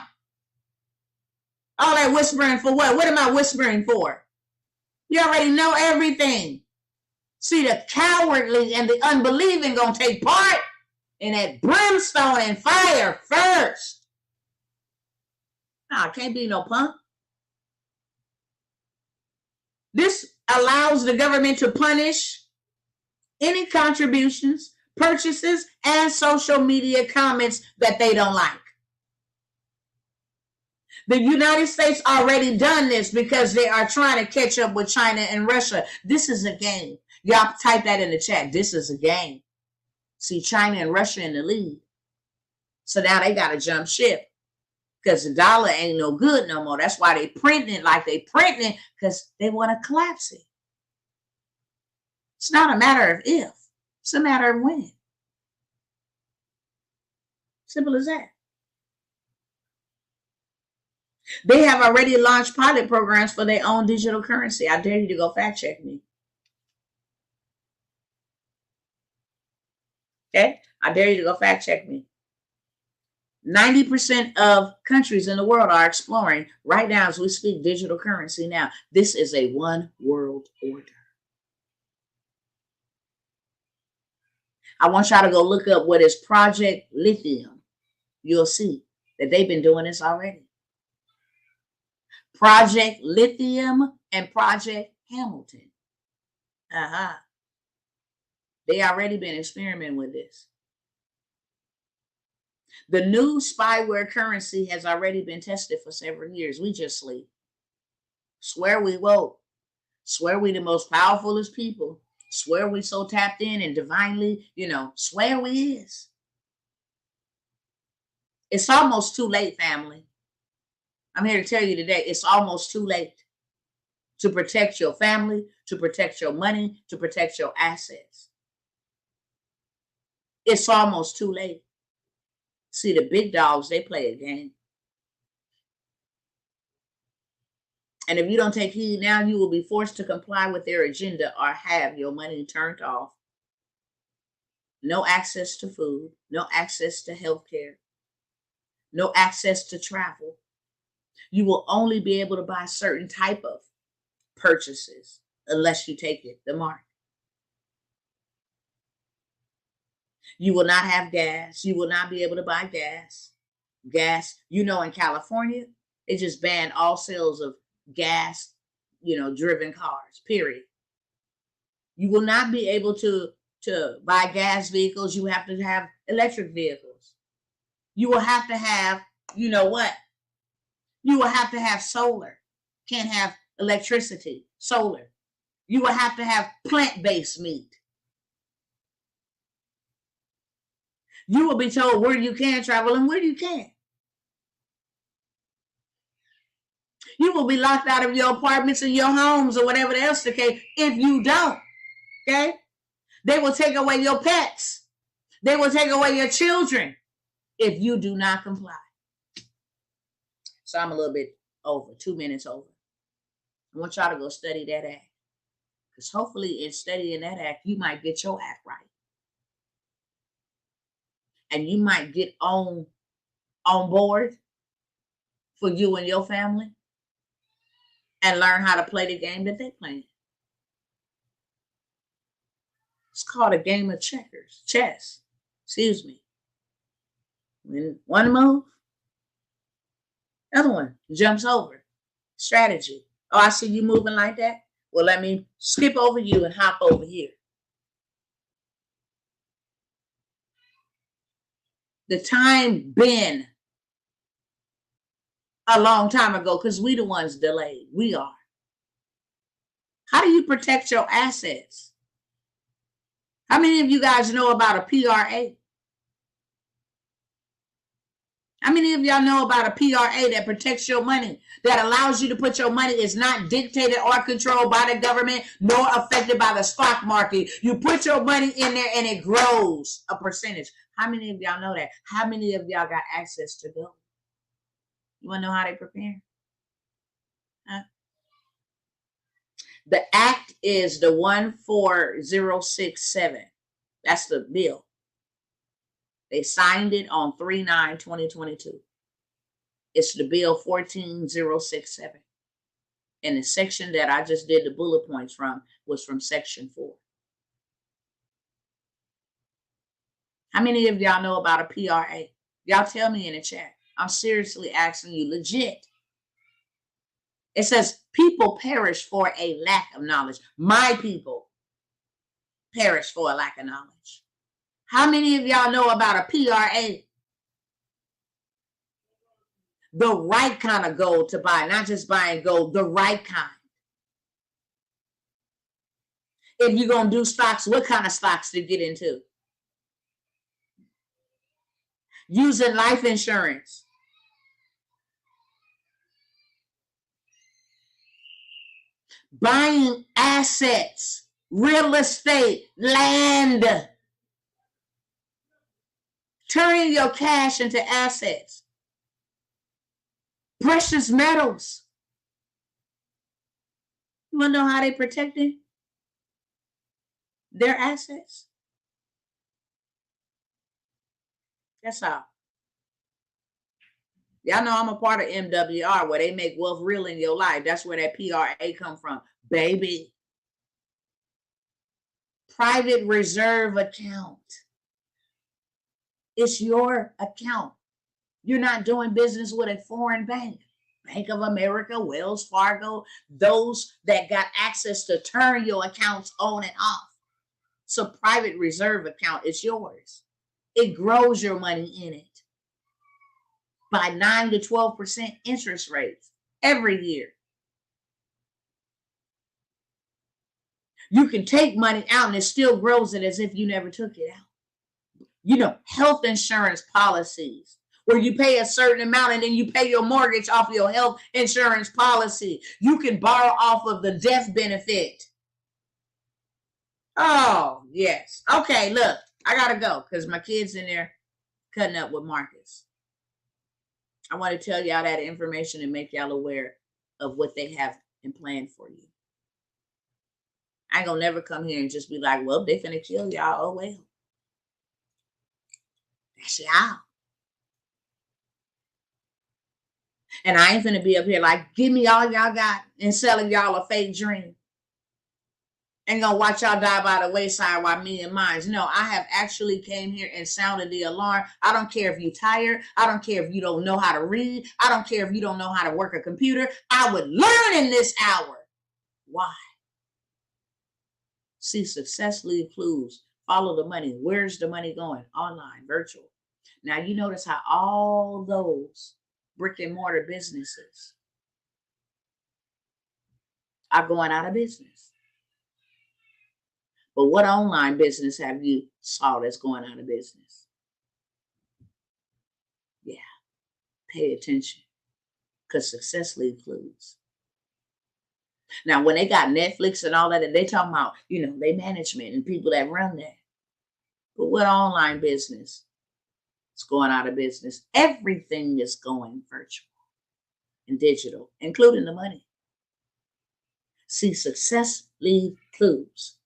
All that whispering for what? What am I whispering for? You already know everything. See, the cowardly and the unbelieving going to take part in that brimstone and fire first. No, can't be no punk. This allows the government to punish any contributions, purchases, and social media comments that they don't like. The United States already done this because they are trying to catch up with China and Russia. This is a game. Y'all type that in the chat. This is a game. See, China and Russia in the lead. So now they got to jump ship because the dollar ain't no good no more. That's why they printing it like they printing it, because they want to collapse it. It's not a matter of if. It's a matter of when. Simple as that. They have already launched pilot programs for their own digital currency. I dare you to go fact check me. Okay? I dare you to go fact check me. 90% of countries in the world are exploring right now as we speak digital currency now. This is a one world order. I want y'all to go look up what is Project Lithium. You'll see that they've been doing this already. Project Lithium and Project Hamilton. They already been experimenting with this. The new spyware currency has already been tested for several years. We just sleep. Swear we woke. Swear we the most powerfulest people. Swear we so tapped in and divinely, swear we is. It's almost too late, family. I'm here to tell you today, it's almost too late to protect your family, to protect your money, to protect your assets. It's almost too late. See, the big dogs, they play a game. And if you don't take heed now, you will be forced to comply with their agenda or have your money turned off. No access to food, no access to health care, no access to travel. You will only be able to buy certain type of purchases unless you take it the mark. You will not have gas. You will not be able to buy gas. In California, they just banned all sales of gas, driven cars, period. You will not be able to buy gas vehicles. You have to have electric vehicles. You will have to have, you will have to have solar. Can't have electricity, solar. You will have to have plant-based meat. You will be told where you can travel and where you can't. You will be locked out of your apartments and your homes or whatever else the case if you don't. Okay? They will take away your pets. They will take away your children if you do not comply. So I'm a little bit over, 2 minutes over. I want y'all to go study that act. Because hopefully in studying that act, you might get your act right. And you might get on board for you and your family and learn how to play the game that they're playing. It's called a game of chess. Excuse me. When one move, other one jumps over. Strategy. Oh, I see you moving like that. Well, let me skip over you and hop over here. The time been a long time ago because we the ones delayed. We are. How do you protect your assets? How many of you guys know about a PRA? How many of y'all know about a PRA that protects your money, that allows you to put your money, is not dictated or controlled by the government, nor affected by the stock market? You put your money in there and it grows a percentage. How many of y'all know that? How many of y'all got access to gold? You want to know how they prepare? Huh? The act is the 14067. That's the bill. They signed it on 3/9/2022. It's the bill 14067. And the section that I just did the bullet points from was from section 4. How many of y'all know about a PRA? Y'all tell me in the chat. I'm seriously asking you, legit. It says people perish for a lack of knowledge. My people perish for a lack of knowledge. How many of y'all know about a PRA? The right kind of gold to buy, not just buying gold, the right kind. If you're going to do stocks, what kind of stocks to get into? Using life insurance. Buying assets, real estate, land. Turning your cash into assets. Precious metals. You want to know how they protecting their assets? That's all. Y'all know I'm a part of MWR, where they make wealth real in your life. That's where that PRA come from, baby. Private reserve account. It's your account. You're not doing business with a foreign bank. Bank of America, Wells Fargo, those that got access to turn your accounts on and off. So private reserve account is yours. It grows your money in it by 9 to 12% interest rates every year. You can take money out and it still grows it as if you never took it out. You know, health insurance policies where you pay a certain amount and then you pay your mortgage off your health insurance policy. You can borrow off of the death benefit. Oh, yes. Okay, look, I got to go because my kid's in there cutting up with Marcus. I want to tell y'all that information and make y'all aware of what they have in plan for you. I ain't gonna never come here and just be like, well, they finna kill y'all. Oh, well. That's y'all. And I ain't finna be up here like, give me all y'all got and selling y'all a fake dream. Ain't gonna watch y'all die by the wayside while me and mine. No, I have actually came here and sounded the alarm. I don't care if you're tired. I don't care if you don't know how to read. I don't care if you don't know how to work a computer. I would learn in this hour. Why? See, success leave clues. Follow the money. Where's the money going? Online, virtual. Now, you notice how all those brick and mortar businesses are going out of business. But what online business have you saw that's going out of business? Yeah, pay attention because success leave clues. Now, when they got Netflix and all that, they talking about, you know, they management and people that run that. But what online business is going out of business? Everything is going virtual and digital, including the money. See, success leave clues.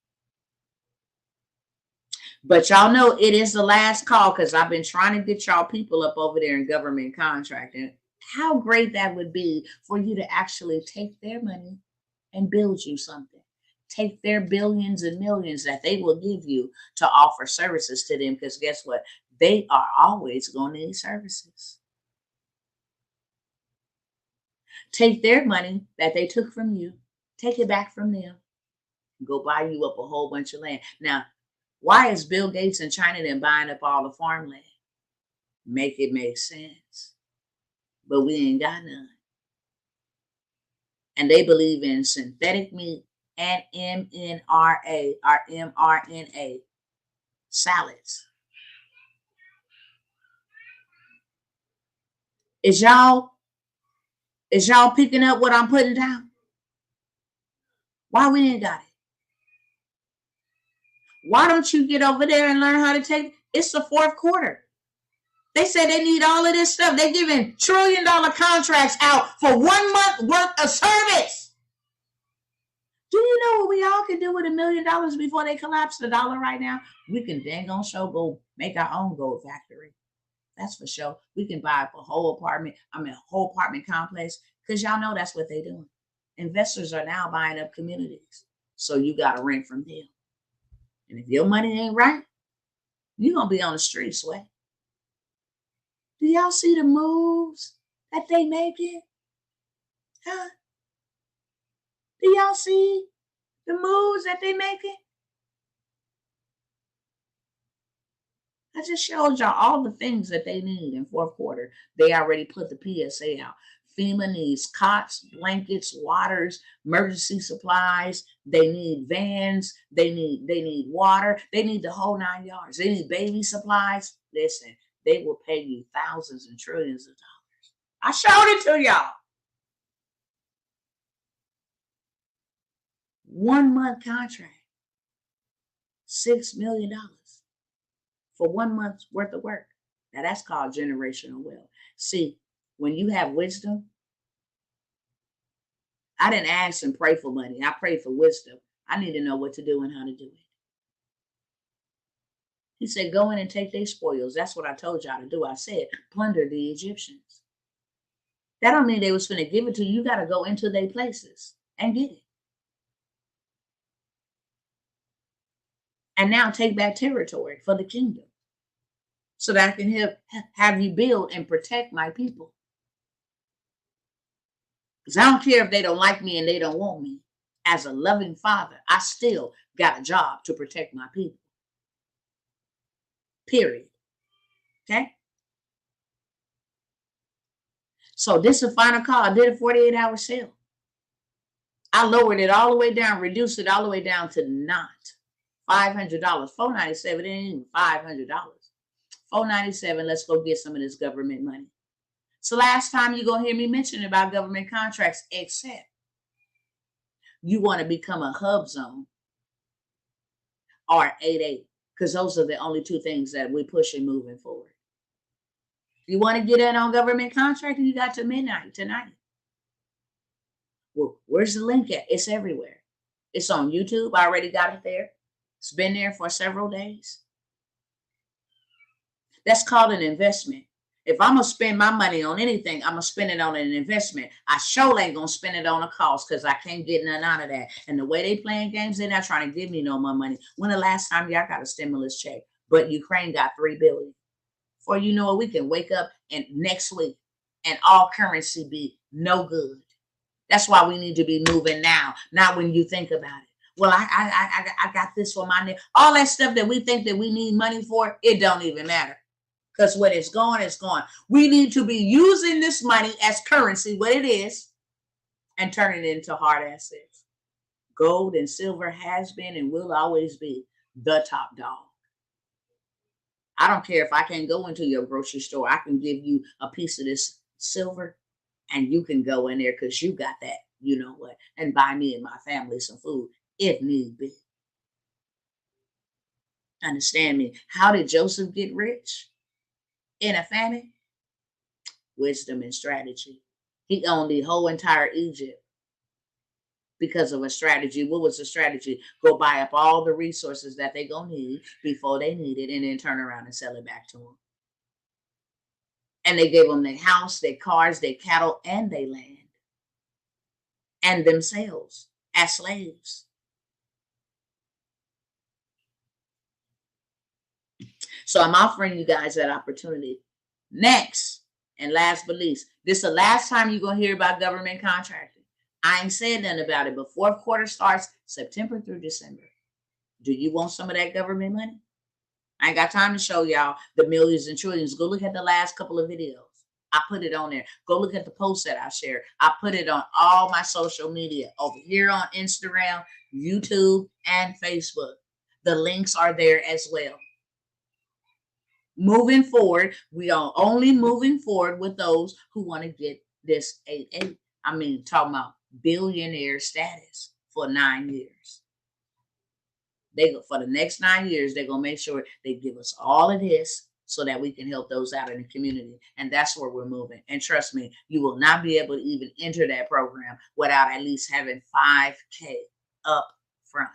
But y'all know it is the last call because I've been trying to get y'all people up over there in government contracting. How great that would be for you to actually take their money and build you something. Take their billions and millions that they will give you to offer services to them, because guess what? They are always going to need services. Take their money that they took from you, take it back from them, go buy you up a whole bunch of land. Now, why is Bill Gates in China then buying up all the farmland? Make it make sense. But we ain't got none. And they believe in synthetic meat and mRNA or mRNA salads. Is y'all picking up what I'm putting down? Why we ain't got it? Why don't you get over there and learn how to take? It's the fourth quarter. They say they need all of this stuff. They're giving $1 trillion contracts out for 1 month worth of service. Do you know what we all can do with $1 million before they collapse the dollar right now? We can dang on show go make our own gold factory. That's for sure. We can buy up a whole apartment complex, because y'all know that's what they're doing. Investors are now buying up communities. So you got to rent from them. And if your money ain't right, you're going to be on the street sweat. Do y'all see the moves that they making? Huh? Do y'all see the moves that they making? I just showed y'all all the things that they need in fourth quarter. They already put the PSA out. FEMA needs cots, blankets, waters, emergency supplies. They need vans. They need water. They need the whole 9 yards. They need baby supplies. Listen, they will pay you thousands and trillions of dollars. I showed it to y'all. 1 month contract, $6 million for 1 month's worth of work. Now that's called generational wealth. See, when you have wisdom, I didn't ask and pray for money. I prayed for wisdom. I need to know what to do and how to do it. He said, go in and take their spoils. That's what I told y'all to do. I said, plunder the Egyptians. That don't mean they was finna give it to you. You got to go into their places and get it. And now take back territory for the kingdom so that I can have you build and protect my people. Because I don't care if they don't like me and they don't want me. As a loving father, I still got a job to protect my people. Period. Okay? So this is a final call. I did a 48-hour sale. I lowered it all the way down, reduced it all the way down to not $500. $497, it ain't even $500. $497, let's go get some of this government money. So last time you're going to hear me mention about government contracts, except you want to become a hub zone or 8-8, because those are the only two things that we're pushing moving forward. If you want to get in on government contracting, you got to midnight tonight. Well, where's the link at? It's everywhere. It's on YouTube. I already got it there. It's been there for several days. That's called an investment. If I'm going to spend my money on anything, I'm going to spend it on an investment. I sure ain't going to spend it on a cost because I can't get none out of that. And the way they playing games, they're not trying to give me no more money. When the last time y'all got a stimulus check? But Ukraine got $3 billion. Before you know it, we can wake up and next week and all currency be no good. That's why we need to be moving now, not when you think about it. Well, I got this for my name. All that stuff that we think that we need money for, it don't even matter. Because when it's gone, it's gone. We need to be using this money as currency, what it is, and turning it into hard assets. Gold and silver has been and will always be the top dog. I don't care if I can't go into your grocery store. I can give you a piece of this silver and you can go in there because you got that, you know what, and buy me and my family some food if need be. Understand me? How did Joseph get rich in a famine? Wisdom and strategy. He owned the whole entire Egypt because of a strategy. What was the strategy? Go buy up all the resources that they're going to need before they need it and then turn around and sell it back to them. And they gave them their house, their cars, their cattle, and their land. And themselves as slaves. So I'm offering you guys that opportunity. Next, and last but least, this is the last time you're going to hear about government contracting. I ain't said nothing about it, but fourth quarter starts September through December. Do you want some of that government money? I ain't got time to show y'all the millions and trillions. Go look at the last couple of videos. I put it on there. Go look at the posts that I shared. I put it on all my social media over here on Instagram, YouTube, and Facebook. The links are there as well. Moving forward, we are only moving forward with those who want to get this 8-8. I mean, talking about billionaire status for 9 years. For the next 9 years, they're going to make sure they give us all of this so that we can help those out in the community. And that's where we're moving. And trust me, you will not be able to even enter that program without at least having $5K up front.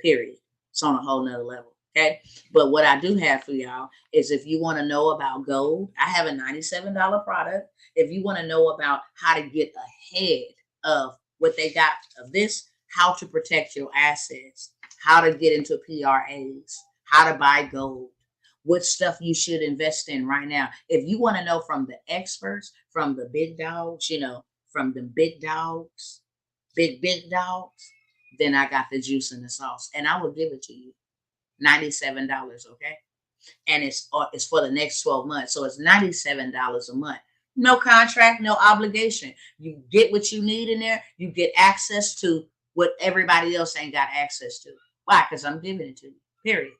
Period. It's on a whole nother level. Okay. But what I do have for y'all is if you want to know about gold, I have a $97 product. If you want to know about how to get ahead of what they got of this, how to protect your assets, how to get into PRAs, how to buy gold, what stuff you should invest in right now. If you want to know from the experts, from the big dogs, from the big dogs, big dogs, then I got the juice and the sauce and I will give it to you. $97, okay? And it's for the next 12 months. So it's $97 a month. No contract, no obligation. You get what you need in there. You get access to what everybody else ain't got access to. Why? Because I'm giving it to you, period.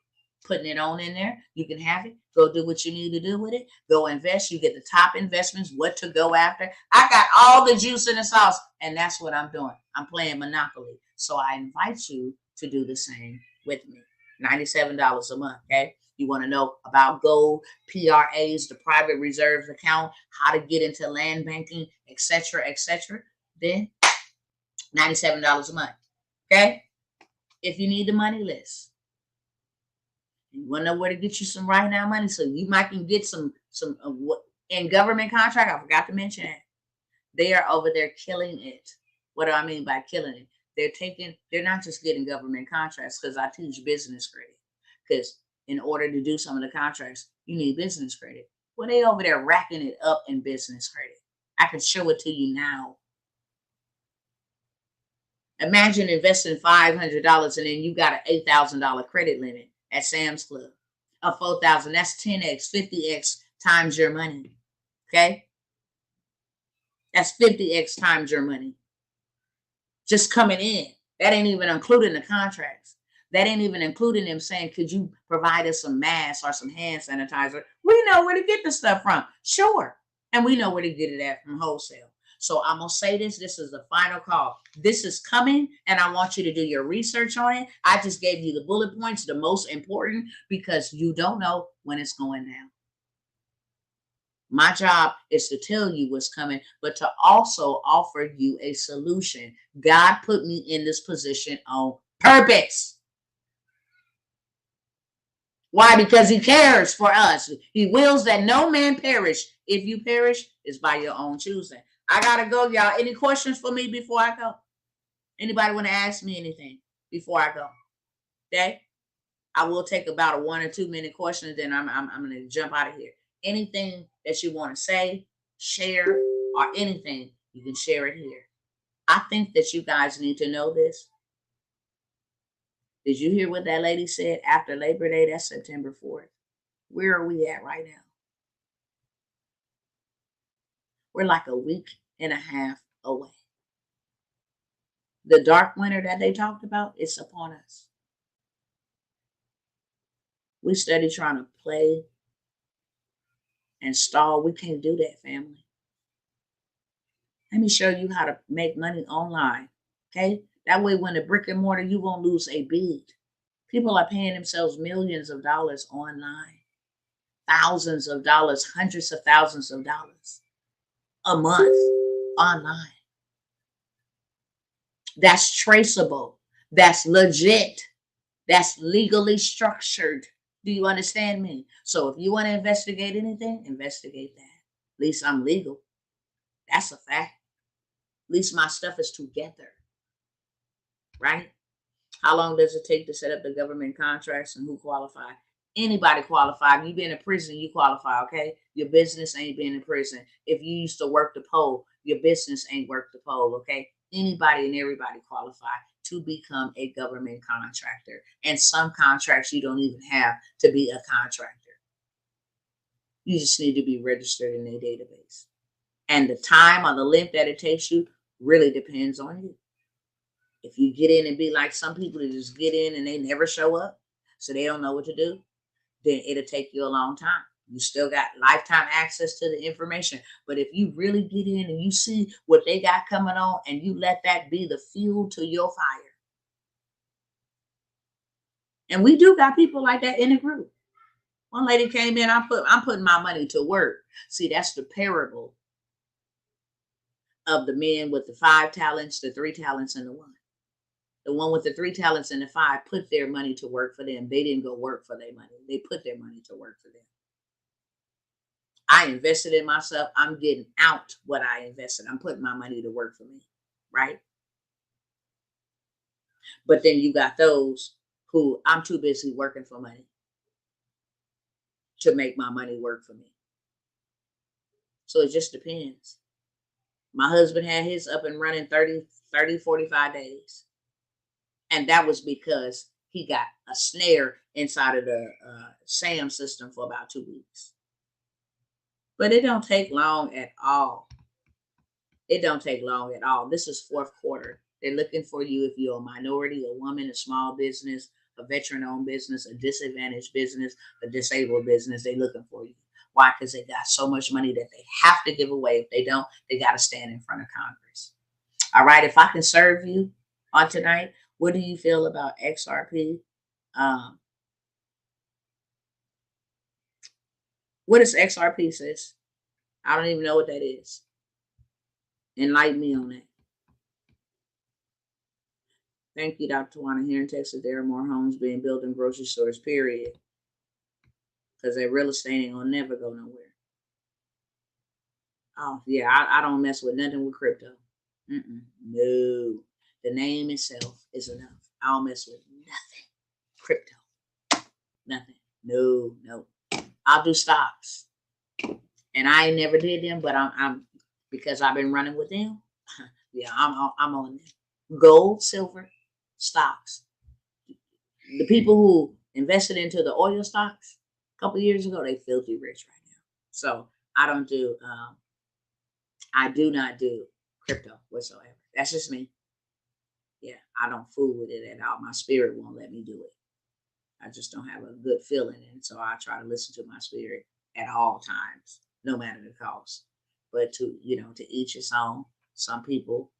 Putting it on in there. You can have it. Go do what you need to do with it. Go invest. You get the top investments, what to go after. I got all the juice in the sauce, and that's what I'm doing. I'm playing Monopoly. So I invite you to do the same with me. $97 a month, okay? You want to know about gold, PRAs, the private reserves account, how to get into land banking, etc., then $97 a month. Okay? If you need the money list, you want to know where to get you some right now money, so you might can get some in government contract. I forgot to mention that they are over there killing it. What do I mean by killing it? They're not just getting government contracts, because I teach business credit. Because in order to do some of the contracts, you need business credit. Well, they over there racking it up in business credit. I can show it to you now. Imagine investing $500 and then you got an $8,000 credit limit at Sam's Club. A $4,000, that's 10x, 50x times your money. Okay? That's 50x times your money. Just coming in. That ain't even including the contracts. That ain't even including them saying, could you provide us some masks or some hand sanitizer? We know where to get the stuff from. Sure. And we know where to get it at from wholesale. So I'm going to say this. This is the final call. This is coming, and I want you to do your research on it. I just gave you the bullet points, the most important, because you don't know when it's going down. My job is to tell you what's coming, but to also offer you a solution. God put me in this position on purpose. Why? Because he cares for us. He wills that no man perish. If you perish, it's by your own choosing. I gotta go, y'all. Any questions for me before I go? Anybody want to ask me anything before I go? Okay? I will take about a 1 or 2 minute question, and then I'm gonna jump out of here. Anything that you want to say, share, or anything, you can share it here. I think that you guys need to know this. Did you hear what that lady said after Labor Day? That's September 4th. Where are we at right now? We're like a week and a half away. The dark winter that they talked about, it's upon us. We study trying to play and stall. We can't do that, family. Let me show you how to make money online. Okay? That way, when the brick and mortar, you won't lose a beat. People are paying themselves millions of dollars online, thousands of dollars, hundreds of thousands of dollars a month online. That's traceable. That's legit. That's legally structured. Do you understand me? So if you want to investigate anything, investigate that. At least I'm legal. That's a fact. At least my stuff is together. Right? How long does it take to set up the government contracts and who qualify? Anybody qualify. If you've been in prison, you qualify, okay? Your business ain't been in prison. If you used to work the poll, your business ain't worked the poll, okay? Anybody and everybody qualify to become a government contractor. And some contracts you don't even have to be a contractor. You just need to be registered in their database. And the time or the length that it takes you really depends on you. If you get in and be like some people that just get in and they never show up, so they don't know what to do, then it'll take you a long time. You still got lifetime access to the information. But if you really get in and you see what they got coming on and you let that be the fuel to your fire. And we do got people like that in the group. One lady came in, I'm putting my money to work. See, that's the parable of the men with the 5 talents, the 3 talents, and the 1. The one with the 3 talents and the 5 put their money to work for them. They didn't go work for their money. They put their money to work for them. I invested in myself. I'm getting out what I invested. I'm putting my money to work for me, right? But then you got those who I'm too busy working for money to make my money work for me. So it just depends. My husband had his up and running 30, 45 days. And that was because he got a snare inside of the SAM system for about 2 weeks. But it don't take long at all. It don't take long at all. This is 4th quarter. They're looking for you if you're a minority, a woman, a small business, a veteran-owned business, a disadvantaged business, a disabled business. They're looking for you. Why? Because they got so much money that they have to give away. If they don't, they got to stand in front of Congress. All right. If I can serve you on tonight, what do you feel about XRP? What is XRP, sis? I don't even know what that is. Enlighten me on that. Thank you, Dr. Tawana. Here in Texas, there are more homes being built in grocery stores, period. Because that real estate ain't gonna never go nowhere. Oh, yeah, I don't mess with nothing with crypto. No. The name itself is enough. I don't mess with nothing. Crypto. Nothing. No. I'll do stocks. And I never did them, but I'm because I've been running with them. Yeah, I'm on them. Gold, silver, stocks. The people who invested into the oil stocks a couple years ago, they filthy rich right now. So I don't do I do not do crypto whatsoever. That's just me. Yeah, I don't fool with it at all. My spirit won't let me do it. I just don't have a good feeling. And so I try to listen to my spirit at all times, no matter the cost. But to each his own. Some people,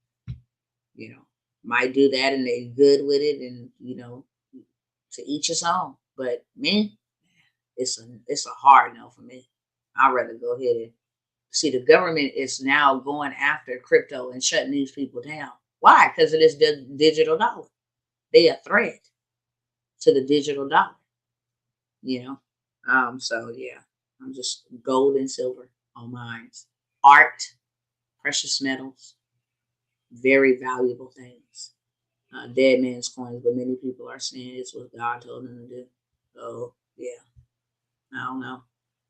might do that and they're good with it, and to each his own. But me, it's a hard no for me. I'd rather go ahead and see. The government is now going after crypto and shutting these people down. Why? Because it is the digital dollar. They a threat to the digital dollar. So yeah, I'm just gold and silver on mines. Art, precious metals, very valuable things. Dead man's coins, but many people are saying it's what God told them to do. So yeah, I don't know.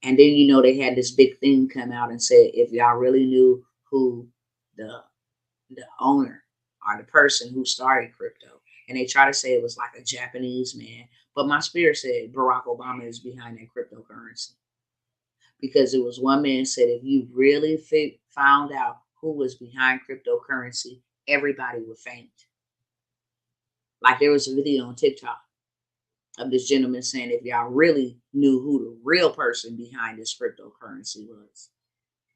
And then they had this big thing come out and said, if y'all really knew who the owner or the person who started crypto, and they try to say it was like a Japanese man, but my spirit said Barack Obama is behind that cryptocurrency, because it was one man said if you really found out who was behind cryptocurrency, everybody would faint. Like there was a video on TikTok of this gentleman saying if y'all really knew who the real person behind this cryptocurrency was,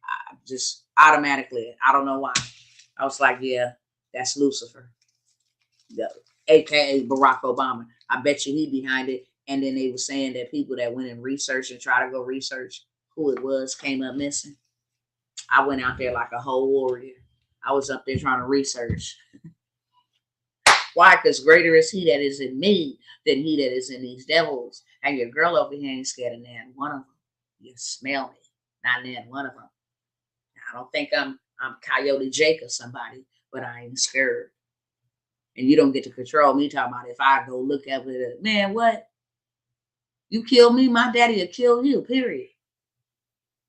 I just automatically, I don't know why, I was like, yeah, that's Lucifer, aka Barack Obama. I bet you he behind it. And then they were saying that people that went and researched and try to go research who it was came up missing. I went out there like a whole warrior. I was up there trying to research. Why? Because greater is he that is in me than he that is in these devils. And your girl over here ain't scared of nan one of them. You smell me, not nan one of them. I don't think I'm Coyote Jake or somebody, but I ain't scared. And you don't get to control me talking about if I go look at it, man, what? You kill me, my daddy will kill you, period.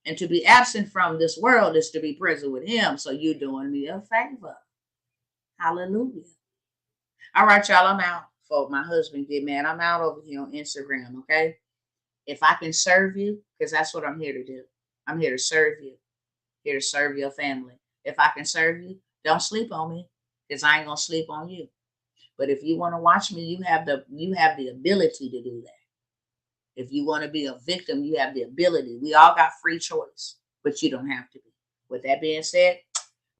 And to be absent from this world is to be present with him. So you're doing me a favor. Hallelujah. All right, y'all, I'm out. For my husband get mad, I'm out over here on Instagram, okay? If I can serve you, because that's what I'm here to do. I'm here to serve you. Here to serve your family. If I can serve you, don't sleep on me, because I ain't gonna sleep on you. But if you want to watch me, you have the ability to do that. If you want to be a victim, you have the ability. We all got free choice, but you don't have to be. With that being said,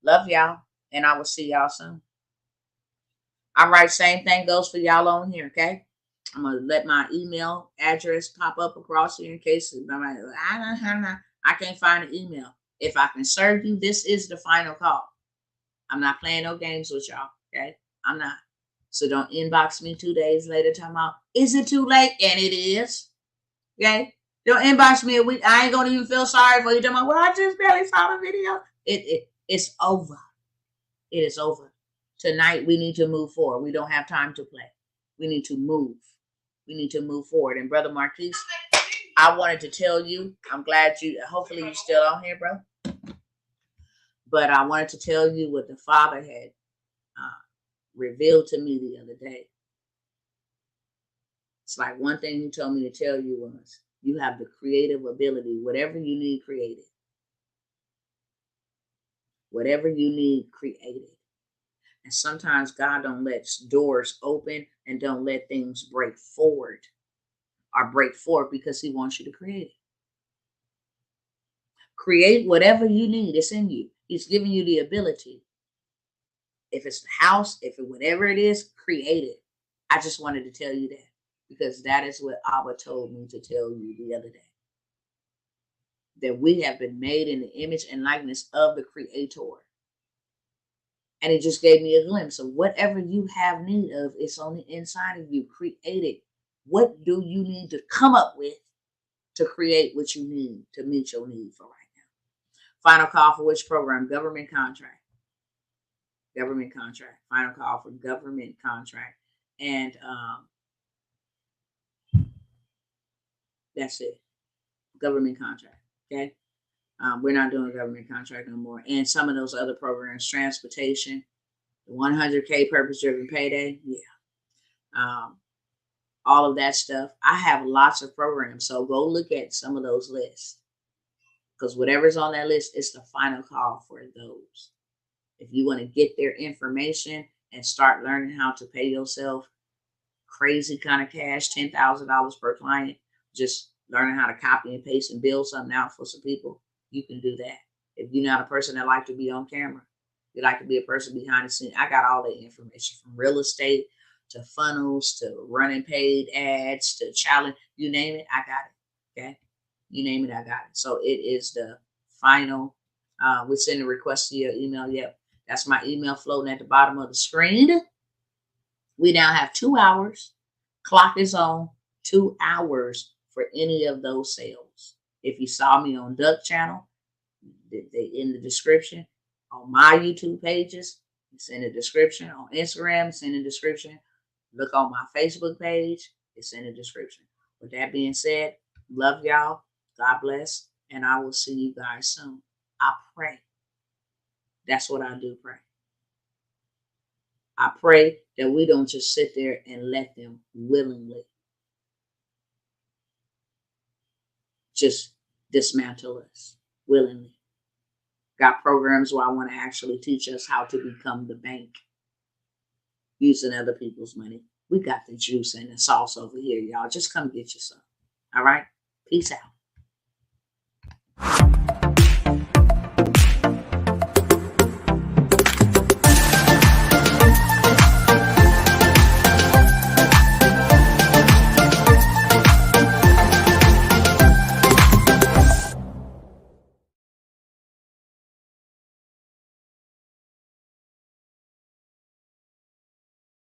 love y'all, and I will see y'all soon. All right, same thing goes for y'all on here, okay? I'm going to let my email address pop up across here in case I can't find an email. If I can serve you, this is the final call. I'm not playing no games with y'all, okay? I'm not. So don't inbox me 2 days later talking about, is it too late? And it is. Okay? Don't inbox me a week. I ain't going to even feel sorry for you. Talking about, well, I just barely saw the video. It's over. It is over. Tonight, we need to move forward. We don't have time to play. We need to move. We need to move forward. And Brother Marquise, I wanted to tell you, I'm glad hopefully you're still on here, bro. But I wanted to tell you what the Father had revealed to me the other day. It's like one thing he told me to tell you was, you have the creative ability, whatever you need created. Whatever you need created. And sometimes God don't let doors open and don't let things break forward because he wants you to create it. Create whatever you need. It's in you. He's giving you the ability. If it's the house, if it whatever it is, create it. I just wanted to tell you that because that is what Abba told me to tell you the other day. that we have been made in the image and likeness of the Creator. And it just gave me a glimpse of whatever you have need of, it's on the inside of you. Create it. What do you need to come up with to create what you need to meet your need for right now? Final call for which program? Government contract. Government contract. Final call for government contract. And that's it. Government contract. Okay. We're not doing a government contract no more. And some of those other programs, transportation, the 100K purpose-driven payday, yeah. All of that stuff. I have lots of programs, so go look at some of those lists, because whatever's on that list is the final call for those. If you want to get their information and start learning how to pay yourself crazy kind of cash, $10,000 per client, just learning how to copy and paste and build something out for some people, you can do that. If you're not a person that like to be on camera, you like to be a person behind the scenes, I got all the information from real estate to funnels to running paid ads to challenge, you name it, I got it. Okay. You name it, I got it. So it is the final, we send a request to your email. Yep. That's my email floating at the bottom of the screen. We now have 2 hours. Clock is on 2 hours for any of those sales. If you saw me on Duck Channel, in the description, on my YouTube pages, it's in the description. On Instagram, it's in the description. Look on my Facebook page, it's in the description. With that being said, love y'all. God bless. And I will see you guys soon. I pray. That's what I do, pray. I pray that we don't just sit there and let them willingly just dismantle us willingly. Got programs where I want to actually teach us how to become the bank using other people's money. We got the juice and the sauce over here, y'all. Just come get you some. All right? Peace out.